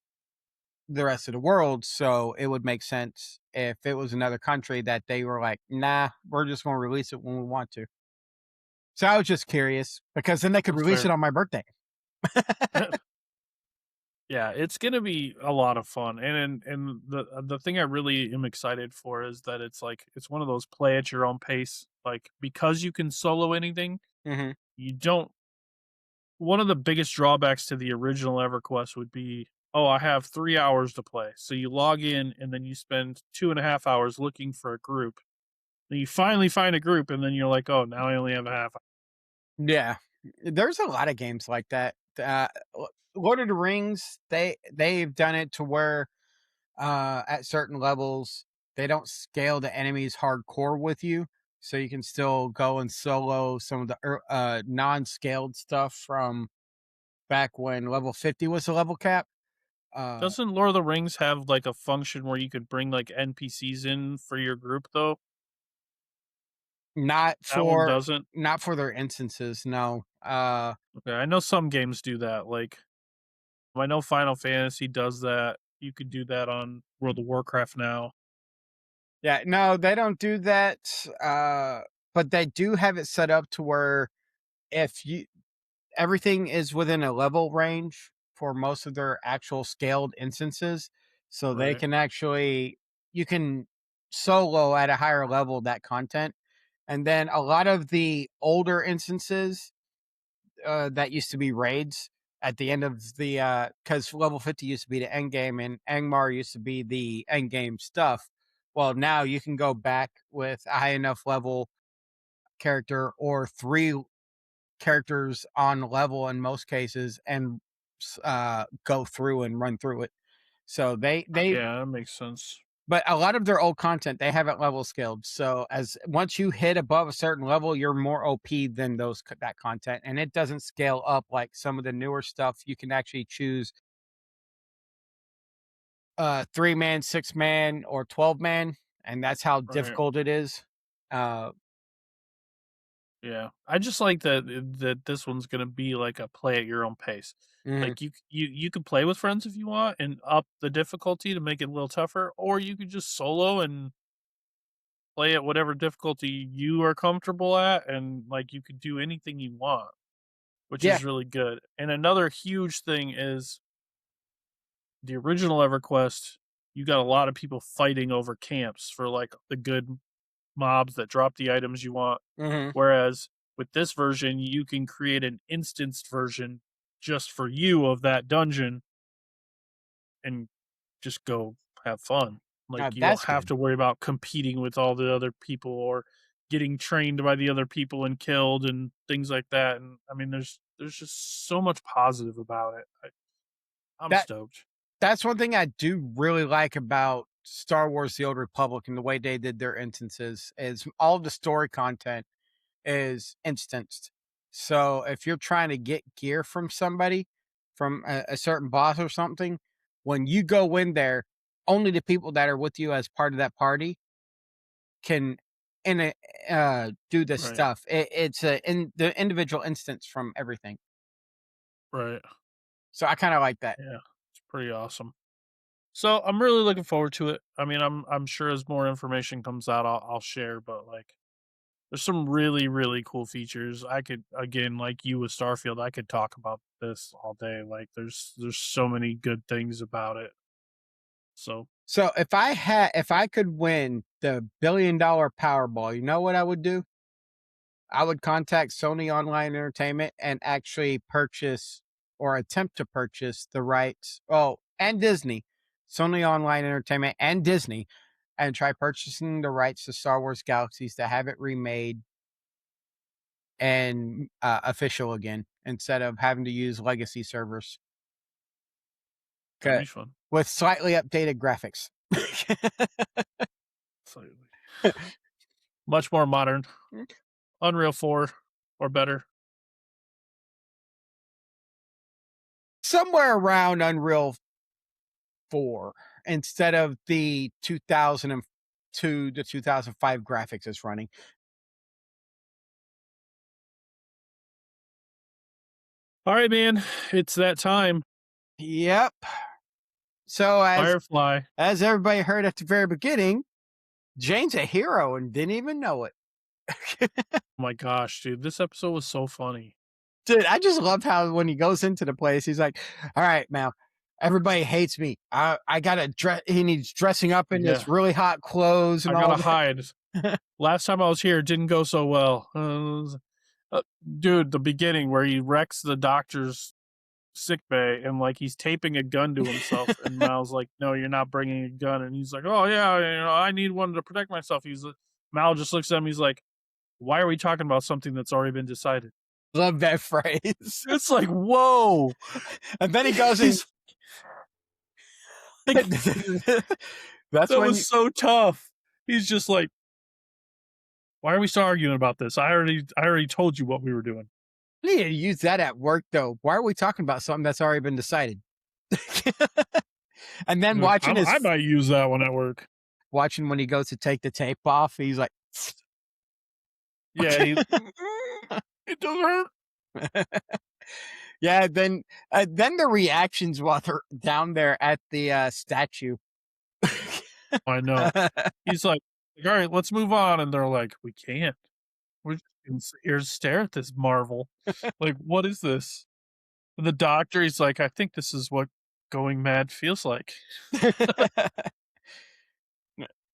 A: the rest of the world. So it would make sense if it was another country that they were like, nah, we're just gonna release it when we want to. So I was just curious because then they could
B: That's
A: release
B: fair.
A: it on my birthday.
B: Yeah, it's gonna be a lot of fun, and the thing I really am excited for is that it's like it's one of those play at your own pace. Like because you can solo anything,
A: Hmm.
B: you don't. One of the biggest drawbacks to the original EverQuest would be, oh, I have 3 hours to play. So you log in and then you spend 2.5 hours looking for a group. Then you finally find a group, and then you're like, oh, now I only have a half.
A: Yeah, there's a lot of games like that. Lord of the Rings, they've done it to where at certain levels they don't scale the enemies hardcore with you, so you can still go and solo some of the non-scaled stuff from back when level 50 was the level cap. Uh,
B: Doesn't Lord of the Rings have like a function where you could bring like NPCs in for your group though?
A: not
B: That one
A: for
B: doesn't.
A: not for their instances, no.
B: Okay, I know some games do that. Like I know Final Fantasy does that. You could do that on World of Warcraft now.
A: Yeah, no, they don't do that. But they do have it set up to where if you everything is within a level range for most of their actual scaled instances, so they
B: Right.
A: can actually you can solo at a higher level that content. And then a lot of the older instances that used to be raids at the end of the because level 50 used to be the end game and Angmar used to be the end game stuff. Well, now you can go back with a high enough level character or three characters on level in most cases and go through and run through it. So they
B: Yeah, that makes sense.
A: but a lot of their old content they haven't level scaled. So as once you hit above a certain level, you're more OP than that content, and it doesn't scale up like some of the newer stuff. You can actually choose 3-man, 6-man, or 12-man, and that's how
B: Right.
A: difficult it is. Uh,
B: Yeah. I just like that this one's gonna be like a play at your own pace.
A: mhm.
B: Like you could play with friends if you want and up the difficulty to make it a little tougher, or you could just solo and play at whatever difficulty you are comfortable at, and like you could do anything you want, which
A: Yeah.
B: is really good. And another huge thing is the original EverQuest, you got a lot of people fighting over camps for like the good mobs that drop the items you want.
A: Hmm.
B: Whereas with this version, you can create an instanced version just for you of that dungeon and just go have fun. Like you don't
A: That's
B: have
A: good.
B: to worry about competing with all the other people or getting trained by the other people and killed and things like that. And I mean, there's just so much positive about it. I'm
A: That
B: stoked.
A: that's one thing I do really like about Star Wars: The Old Republic and the way they did their instances is all the story content is instanced. So if you're trying to get gear from somebody, from a certain boss or something, when you go in there, only the people that are with you as part of that party can in a do this
B: Right.
A: stuff. It's in the individual instance from everything.
B: Right.
A: So I kind of like that.
B: Yeah. It's pretty awesome. So I'm really looking forward to it. I mean, I'm sure as more information comes out, I'll share. But like, there's some really really cool features. I could again, like you with Starfield, I could talk about this all day. Like, there's so many good things about it. So
A: So if I could win the $1 billion Powerball, you know what I would do? I would contact Sony Online Entertainment and actually purchase or attempt to purchase the rights. Oh, and Disney, Sony Online Entertainment and Disney, and try purchasing the rights to Star Wars Galaxies to have it remade and official again instead of having to use legacy servers.
B: that'd
A: 'Kay,
B: be fun.
A: with slightly updated graphics.
B: Absolutely. Much more modern. Unreal 4 or better.
A: somewhere around Unreal 4 instead of the 2002 to 2005 graphics it's running.
B: All right, man. It's that time.
A: Yep. So
B: Firefly.
A: as everybody heard at the very beginning, Jane's a hero and didn't even know it.
B: Oh my gosh, dude. This episode was so funny.
A: Dude, I just love how when he goes into the place, he's like, "All right, now everybody hates me. I gotta dress." He needs dressing up in
B: Yeah.
A: this really hot clothes and
B: I
A: all
B: gotta hide.
A: that.
B: Last time I was here, it didn't go so well. Dude, the beginning where he wrecks the doctor's sick bay and like he's taping a gun to himself, and Mal's like, "No, you're not bringing a gun," and he's like, "Oh yeah, I need one to protect myself." Mal just looks at him. He's like, "Why are we talking about something that's already been decided?"
A: Love that phrase.
B: It's like, whoa.
A: And then he goes in.
B: He's like,
A: That's
B: that
A: when
B: was so tough. He's just like, "Why are we still arguing about this? I already told you what we were doing."
A: you need to use that at work, though. Why are we talking about something that's already been decided? And then
B: I might use that one at work.
A: watching when he goes to take the tape off, he's like,
B: Yeah, it doesn't hurt.
A: yeah. Then the reactions while they're down there at the statue.
B: I know. He's like, "All right, let's move on," and they're like, "We can't. We're just gonna sit here and stare at this marvel. Like, what is this?" And the doctor, he's like, "I think this is what going mad feels like."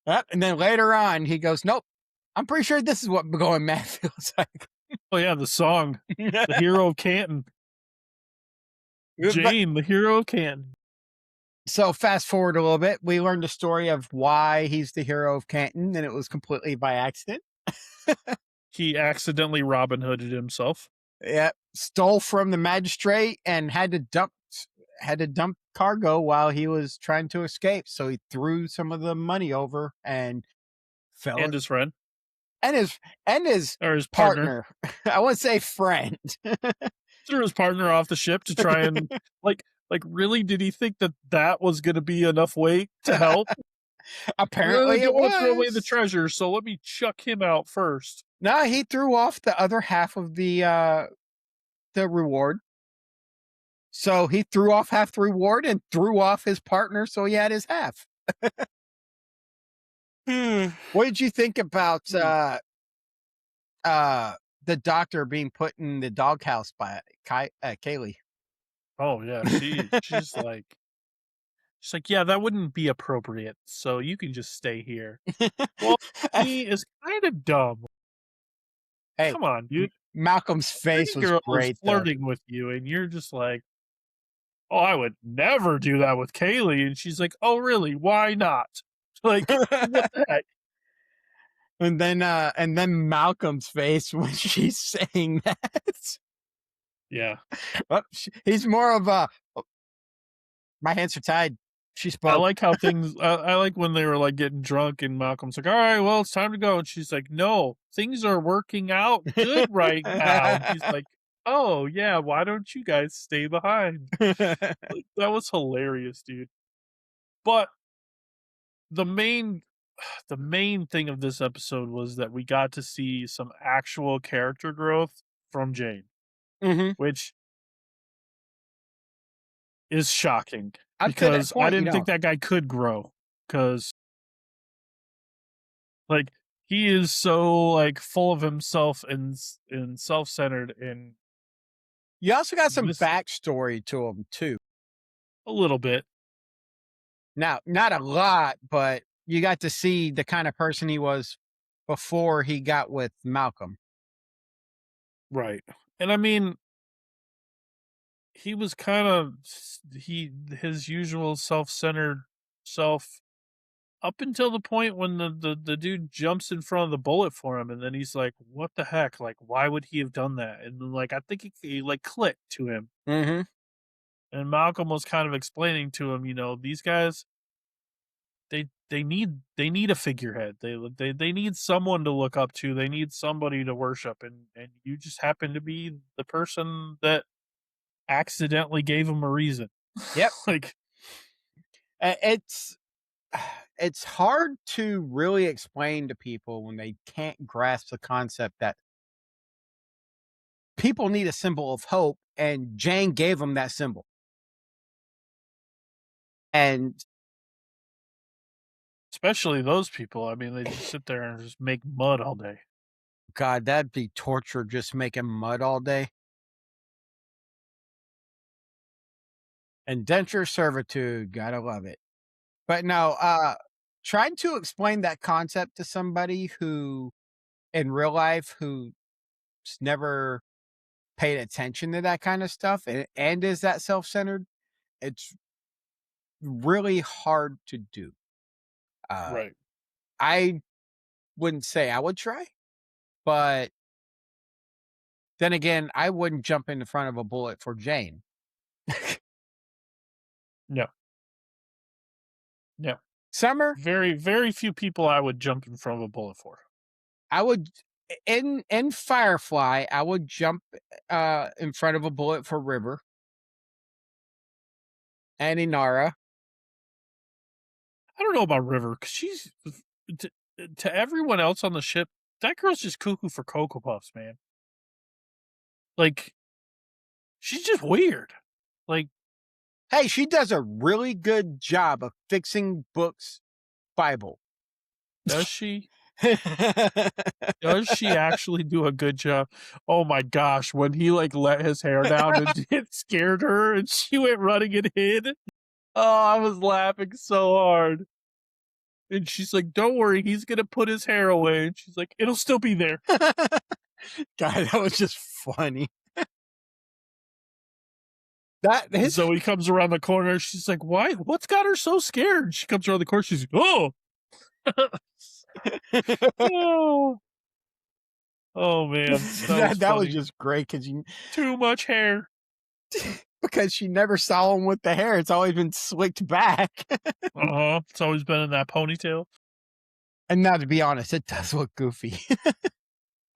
A: Yep, and then later on, he goes, "Nope, I'm pretty sure this is what going mad feels like."
B: Oh yeah, the song, "The Hero of Canton."
A: But-
B: Jane, the hero of Canton.
A: so fast forward a little bit, we learned the story of why he's the hero of Canton, and it was completely by accident.
B: He accidentally Robin Hooded himself.
A: Yeah, stole from the magistrate and had to dump cargo while he was trying to escape. So he threw some of the money over and fell
B: And his friend.
A: and his
B: Or his partner.
A: I wouldn't say friend.
B: Threw his partner off the ship to try and like really, did he think that was going to be enough weight to help?
A: Apparently,
B: I don't
A: it
B: want to throw away the
A: was.
B: treasure, so let me chuck him out first.
A: No, he threw off the other half of the reward. So he threw off half the reward and threw off his partner, so he had his half. What did you think about the doctor being put in the doghouse by Kaylee?
B: Oh yeah, she's like, "Yeah, that wouldn't be appropriate, so you can just stay here." Well, he is kind of dumb.
A: Hey,
B: Come on, dude.
A: Malcolm's face
B: Pretty
A: was
B: girl is
A: great, though.
B: flirting with you, and you're just like, "Oh, I would never do that with Kaylee." And she's like, "Oh, really? Why not?" Like, what the heck?
A: And then Malcolm's face when she's saying that.
B: Yeah.
A: Well, he's more of a my hands are tied. She
B: I
A: spoke.
B: like how things I like when they were, like, getting drunk and Malcolm's like, "All right, well, it's time to go." And she's like, "No, things are working out good right now." And he's like, "Oh, yeah, why don't you guys stay behind?" Like, that was hilarious, dude. But the main the main thing of this episode was that we got to see some actual character growth from Jane,
A: hmm
B: which is shocking
A: Up to that
B: because I
A: point,
B: didn't think that guy could grow, because like he is so like full of himself and self-centered, and
A: you also got some
B: this
A: backstory to him too.
B: a little bit,
A: Now, not a lot, but you got to see the kind of person he was before he got with Malcolm.
B: right? And I mean, he was kind of his usual self-centered self up until the point when the dude jumps in front of the bullet for him, and then he's like, "What the heck? Like, why would he have done that?" And then, like, I think he like clicked to him,
A: Mm-hmm.
B: and Malcolm was kind of explaining to him, these guys, they need a figurehead. They need someone to look up to. They need somebody to worship, and you just happen to be the person that accidentally gave him a reason.
A: Yep.
B: Like,
A: It's it's hard to really explain to people when they can't grasp the concept that people need a symbol of hope, and Jane gave them that symbol. And
B: especially those people. I mean, they just sit there and just make mud all day.
A: God, that'd be torture just making mud all day. Indenture servitude, gotta love it. But no, trying to explain that concept to somebody who in real life who's never paid attention to that kind of stuff and is that self-centered, it's really hard to do. Uh,
B: Right.
A: I wouldn't say I would try, but then again, I wouldn't jump in the front of a bullet for Jane.
B: No. No.
A: Summer,
B: Very, very few people I would jump in front of a bullet for.
A: I would in Firefly, I would jump in front of a bullet for River and Inara.
B: I don't know about River because she's to, to everyone else on the ship. That girl's just cuckoo for Cocoa Puffs, man. Like, she's just weird. Like,
A: Hey, she does a really good job of fixing books Bible.
B: does she? Does she actually do a good job? Oh my gosh, when he like let his hair down and it scared her and she went running and hid. Oh, I was laughing so hard. And she's like, "Don't worry, he's gonna put his hair away." And she's like, "It'll still be there."
A: God, that was just funny. That
B: And
A: his
B: Zoe comes around the corner. She's like, "Why? What's got her so scared?" She comes around the corner. She's like, "Oh, oh, oh man, that was
A: that was
B: funny.
A: just great
B: Too much hair."
A: because she never saw him with the hair. It's always been slicked back.
B: It's always been in that ponytail.
A: And now, to be honest, it does look goofy.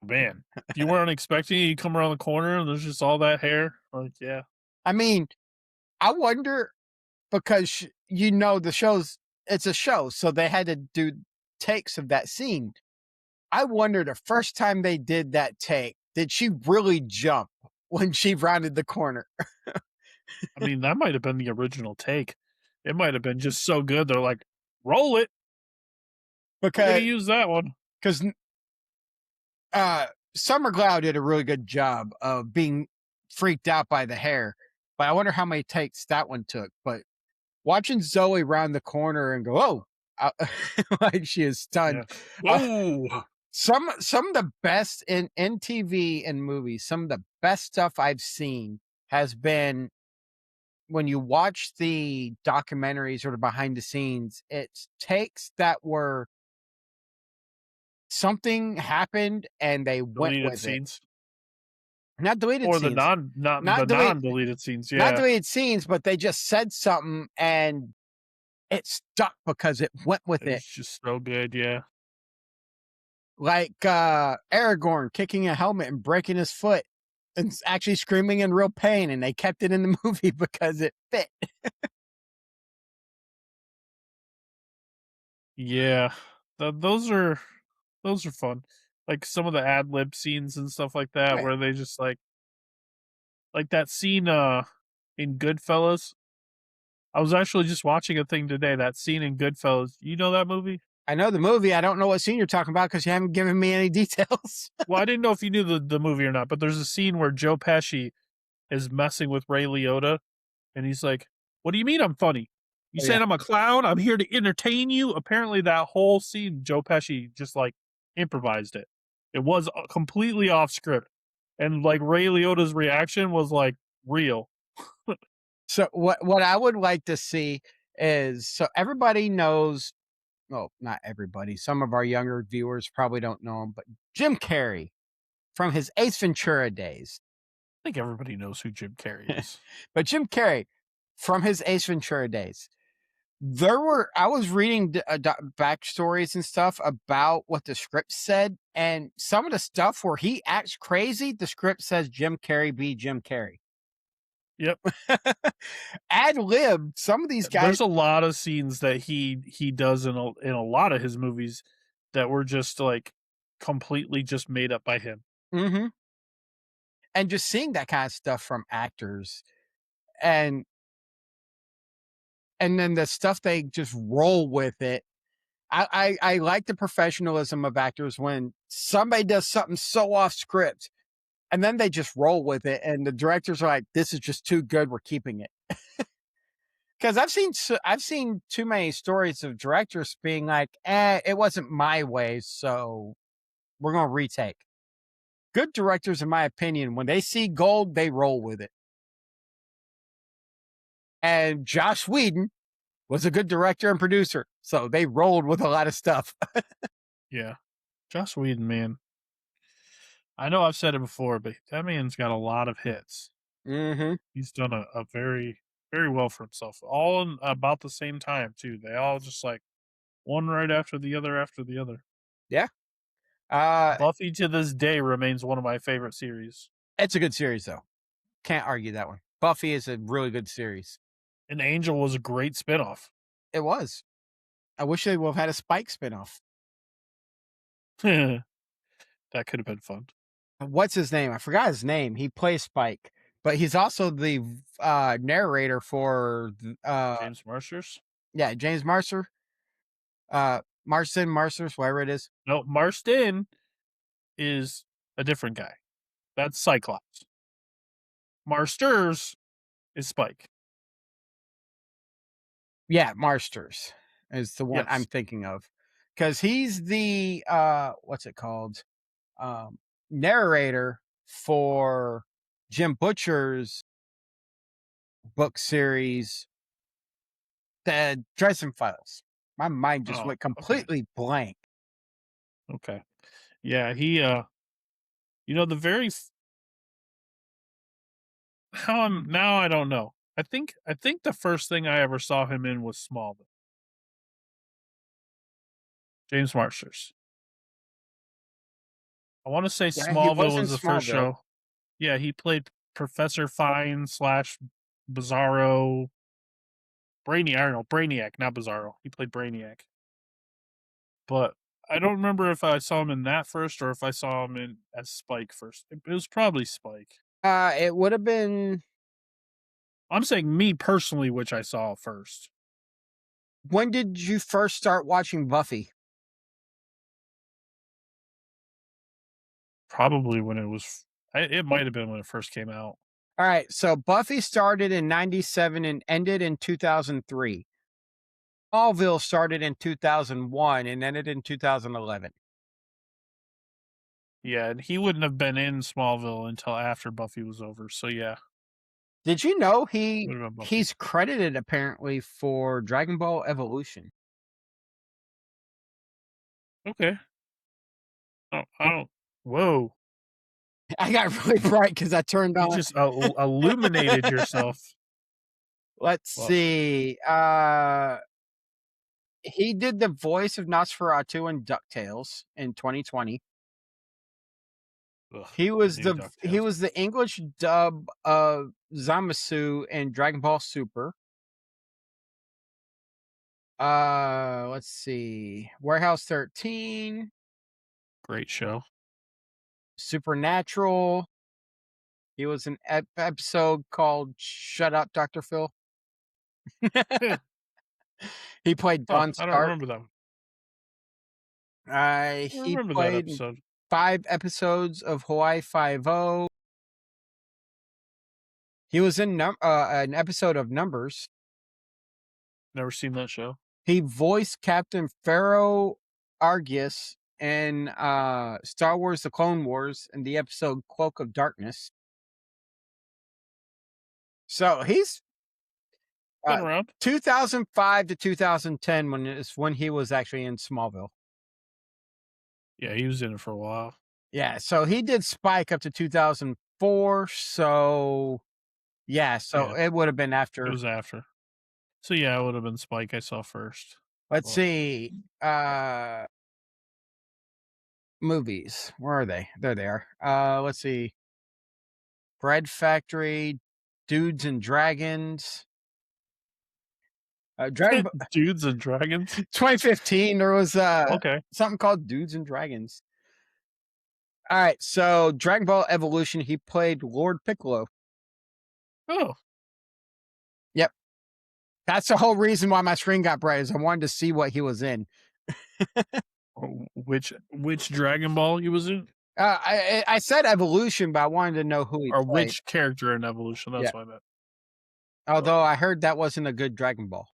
B: Man, if you weren't expecting it, you come around the corner and there's just all that hair. Like, yeah.
A: I mean, I wonder because the show's it's a show, so they had to do takes of that scene. I wonder the first time they did that take, did she really jump when she rounded the corner?
B: I mean, that might have been the original take. It might have been just so good. They're like, roll it. We're going to
A: Because
B: use that one.
A: Summer Glau did a really good job of being freaked out by the hair, but I wonder how many takes that one took. But watching Zoe round the corner and go, "Oh," like she is stunned.
B: Yeah. Whoa.
A: Some of the best in TV and movies, some of the best stuff I've seen has been when you watch the documentaries or the behind the scenes. It's takes that were something happened and they went
B: Deleted
A: with it.
B: scenes.
A: Not deleted
B: Or
A: scenes.
B: not
A: Not
B: the
A: delete-
B: non-deleted scenes.
A: Not
B: Yeah.
A: deleted scenes, but they just said something and it stuck because it went with it.
B: It's just so good. Yeah.
A: Like Aragorn kicking a helmet and breaking his foot and actually screaming in real pain, and they kept it in the movie because it fit.
B: Yeah. Those are fun. Like some of the ad lib scenes and stuff like that,
A: Right.
B: where they just like that scene in Goodfellas. I was actually just watching a thing today. That scene in Goodfellas. You know that movie?
A: I know the movie. I don't know what scene you're talking about because you haven't given me any details.
B: Well, I didn't know if you knew the movie or not, but there's a scene where Joe Pesci is messing with Ray Liotta, and he's like, "What do you mean I'm funny? You
A: Oh,
B: saying
A: yeah.
B: I'm a clown? I'm here to entertain you." Apparently, that whole scene, Joe Pesci just like improvised it. It was completely off script, and like Ray Liotta's reaction was like real.
A: So what I would like to see is so everybody knows. Well, not everybody. Some of our younger viewers probably don't know him, but Jim Carrey from his Ace Ventura days.
B: I think everybody knows who Jim Carrey is.
A: But Jim Carrey from his Ace Ventura days. I was reading backstories and stuff about what the script said, and some of the stuff where he acts crazy, the script says Jim Carrey be Jim Carrey.
B: Yep.
A: Ad lib. Some of these guys.
B: There's a lot of scenes that he does in a lot of his movies that were just like completely just made up by him.
A: Hmm. And just seeing that kind of stuff from actors, and then the stuff they just roll with it. I like the professionalism of actors when somebody does something so off script and then they just roll with it, and the directors are like, "This is just too good. We're keeping it." Because I've seen too many stories of directors being like, it wasn't my way, so we're gonna retake." Good directors, in my opinion, when they see gold, they roll with it. And Josh Whedon was a good director and producer, so they rolled with a lot of stuff.
B: Yeah. Joss Whedon, man. I know I've said it before, but that man's got a lot of hits.
A: Hmm.
B: He's done a very, very well for himself. All in about the same time, too. They all just like one right after the other after the other.
A: Yeah. Uh,
B: Buffy to this day remains one of my favorite series.
A: it's a good series, though. Can't argue that one. Buffy is a really good series.
B: And Angel was a great spinoff.
A: It was. I wish they would have had a Spike spinoff.
B: That could have been fun.
A: What's his name? I forgot his name. He plays Spike, but he's also the narrator for
B: James Marsters?
A: yeah, James Mercer, Marston, Marsters, whatever it is.
B: No, Marston is a different guy. That's Cyclops. Marsters is Spike.
A: Yeah, Marsters is the one I'm
B: Yes.
A: thinking of, because he's the what's it called, narrator for Jim Butcher's book series, The Dresden Files. My mind just
B: Oh,
A: went
B: okay.
A: completely blank.
B: Okay. Yeah, he you know the very how I'm now I don't know. I think the first thing I ever saw him in was Smallville. James Marsters. I want to say
A: Yeah, he
B: Smallville
A: was in
B: was the first
A: Smallville.
B: show. Yeah, he played Professor Fine slash Bizarro Brainiac. I don't know, Brainiac, not Bizarro. He played Brainiac. But I don't remember if I saw him in that first or if I saw him in as Spike first. It was probably Spike.
A: It would have been.
B: I'm saying me personally, which I saw first.
A: When did you first start watching Buffy?
B: Probably when it was. It might have been when it first came out.
A: All right, so Buffy started in '97 and ended in 2003. Smallville started in 2001 and ended in 2011.
B: Yeah, and he wouldn't have been in Smallville until after Buffy was over. So yeah,
A: Did you know
B: would have been Buffy.
A: he's credited apparently for Dragon Ball Evolution?
B: Okay. Oh, I don't. Whoa!
A: I got really bright because I turned
B: You
A: on.
B: just illuminated yourself.
A: Let's
B: Well,
A: see. He did the voice of Nosferatu in DuckTales in 2020.
B: ugh, new
A: He
B: Ducktales.
A: was the English dub of Zamasu in Dragon Ball Super. Let's see. Warehouse 13,
B: Great show.
A: Supernatural. He was an episode called "Shut Up, Dr. Phil."
B: Huh,
A: He played Don
B: I don't
A: Stark.
B: remember that one. I don't
A: He
B: remember that
A: played in
B: episode.
A: 5 episodes of Hawaii Five-O. He was in an episode of Numbers.
B: Never seen that show.
A: He voiced Captain Pharaoh Argus in Star Wars: The Clone Wars in the episode Cloak of Darkness. So he's
B: Been
A: uh,
B: around.
A: 2005 to 2010 when he was actually in Smallville.
B: Yeah, he was in it for a while.
A: Yeah, so he did Spike up to 2004. So yeah, so
B: Yeah,
A: it would have been
B: it
A: after.
B: was after. So yeah, it would have been Spike I saw first.
A: Let's
B: Well,
A: see. Movies. Where are they? There they are. Let's see. Bread Factory, Dudes and Dragons. Dragon Ball
B: Dudes and Dragons.
A: 2015. There was
B: Okay.
A: something called Dudes and Dragons. All right, so Dragon Ball Evolution. He played Lord Piccolo.
B: Oh,
A: Yep, that's the whole reason why my screen got bright. Is I wanted to see what he was in.
B: which Dragon Ball he was in,
A: I said Evolution, but I wanted to know who he
B: or
A: played.
B: which character in Evolution?
A: Yeah.
B: That's what I meant.
A: Although I heard that wasn't a good Dragon Ball.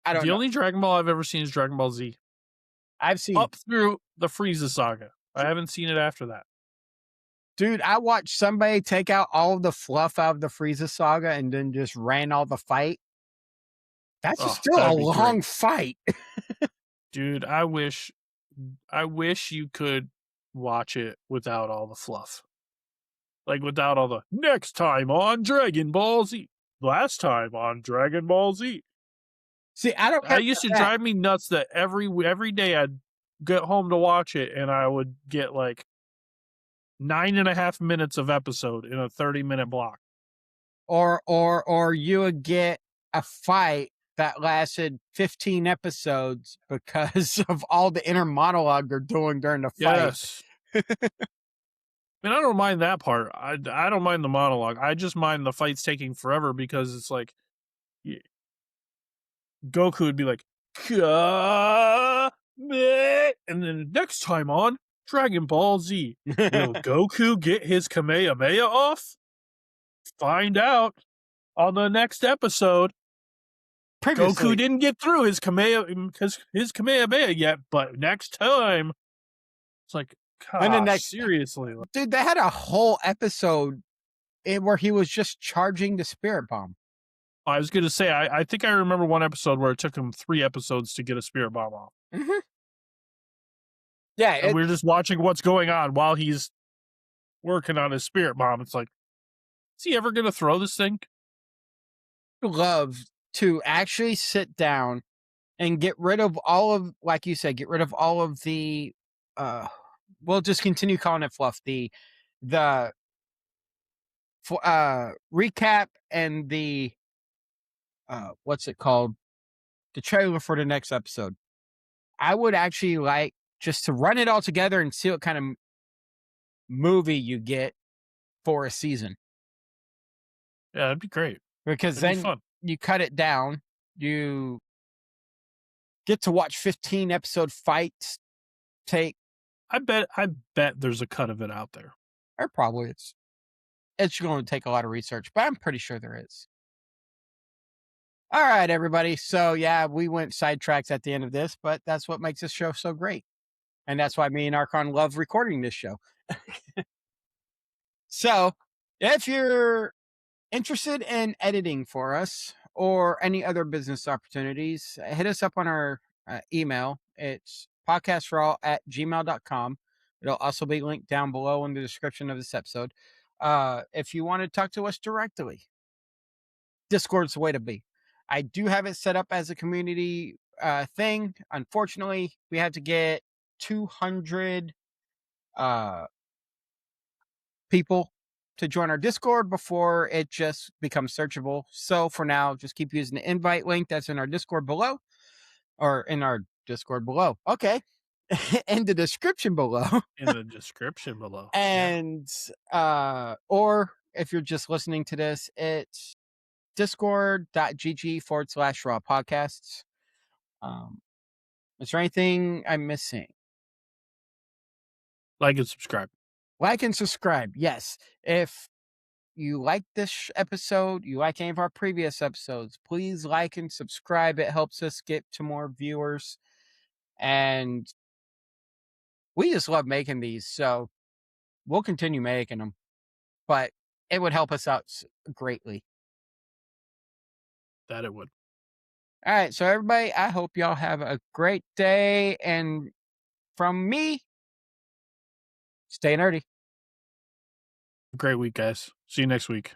A: I don't
B: The
A: know.
B: only Dragon Ball I've ever seen is Dragon Ball Z,
A: I've seen,
B: up through the Frieza saga. I haven't seen it after that.
A: dude. I watched somebody take out all of the fluff out of the Frieza saga and then just ran all the fight. That's
B: Oh,
A: still a
B: that'd be
A: long
B: great.
A: fight.
B: Dude, I wish you could watch it without all the fluff. Like without all the next time on Dragon Ball Z. Last time on Dragon Ball Z.
A: See, I don't.
B: I used to drive me nuts that every day I'd get home to watch it and I would get like 9.5 minutes of episode in a 30-minute block.
A: Or you would get a fight that lasted 15 episodes because of all the inner monologue they're doing during the fight.
B: Yes. And I don't mind that part. I don't mind the monologue. I just mind the fights taking forever because it's like Goku would be like, Kame, and then next time on Dragon Ball Z, will Goku get his Kamehameha off? Find out on the next episode.
A: Previously.
B: Goku didn't get through his Kamehameha yet, but next time, it's like, gosh, seriously.
A: Dude, they had a whole episode where he was just charging the spirit bomb.
B: I was going to say, I think I remember one episode where it took him 3 episodes to get a spirit bomb off.
A: Mm-hmm. Yeah.
B: And we're just watching what's going on while he's working on his spirit bomb. It's like, is he ever going to throw this thing?
A: Love to actually sit down and get rid of all of, like you said, get rid of all of the, we'll just continue calling it fluff. The recap and the, what's it called? The trailer for the next episode. I would actually like just to run it all together and see what kind of movie you get for a season.
B: Yeah, that'd be great.
A: Because then you cut it down, you get to watch 15 episode fights take.
B: I bet there's a cut of it out there.
A: There probably is. It's going to take a lot of research, but I'm pretty sure there is. All right, everybody. So yeah, we went sidetracks at the end of this, but that's what makes this show so great. And that's why me and Archon love recording this show. So if you're interested in editing for us or any other business opportunities, hit us up on our email. It's podcastraw@gmail.com. It'll also be linked down below in the description of this episode. If you want to talk to us directly, Discord's the way to be. I do have it set up as a community thing. Unfortunately, we had to get 200 people to join our Discord before it just becomes searchable. So for now, just keep using the invite link that's in our Discord below, or in our Discord below. Okay. In the description below.
B: In the description below.
A: And or if you're just listening to this, it's discord.gg/raw podcasts. Is there anything I'm missing?
B: Like and subscribe.
A: Like and subscribe. Yes. If you like this episode, you like any of our previous episodes, please like and subscribe. It helps us get to more viewers. And we just love making these. So we'll continue making them. But it would help us out greatly.
B: That it would.
A: All right. So everybody, I hope y'all have a great day. And from me, stay nerdy.
B: Great week, guys. See you next week.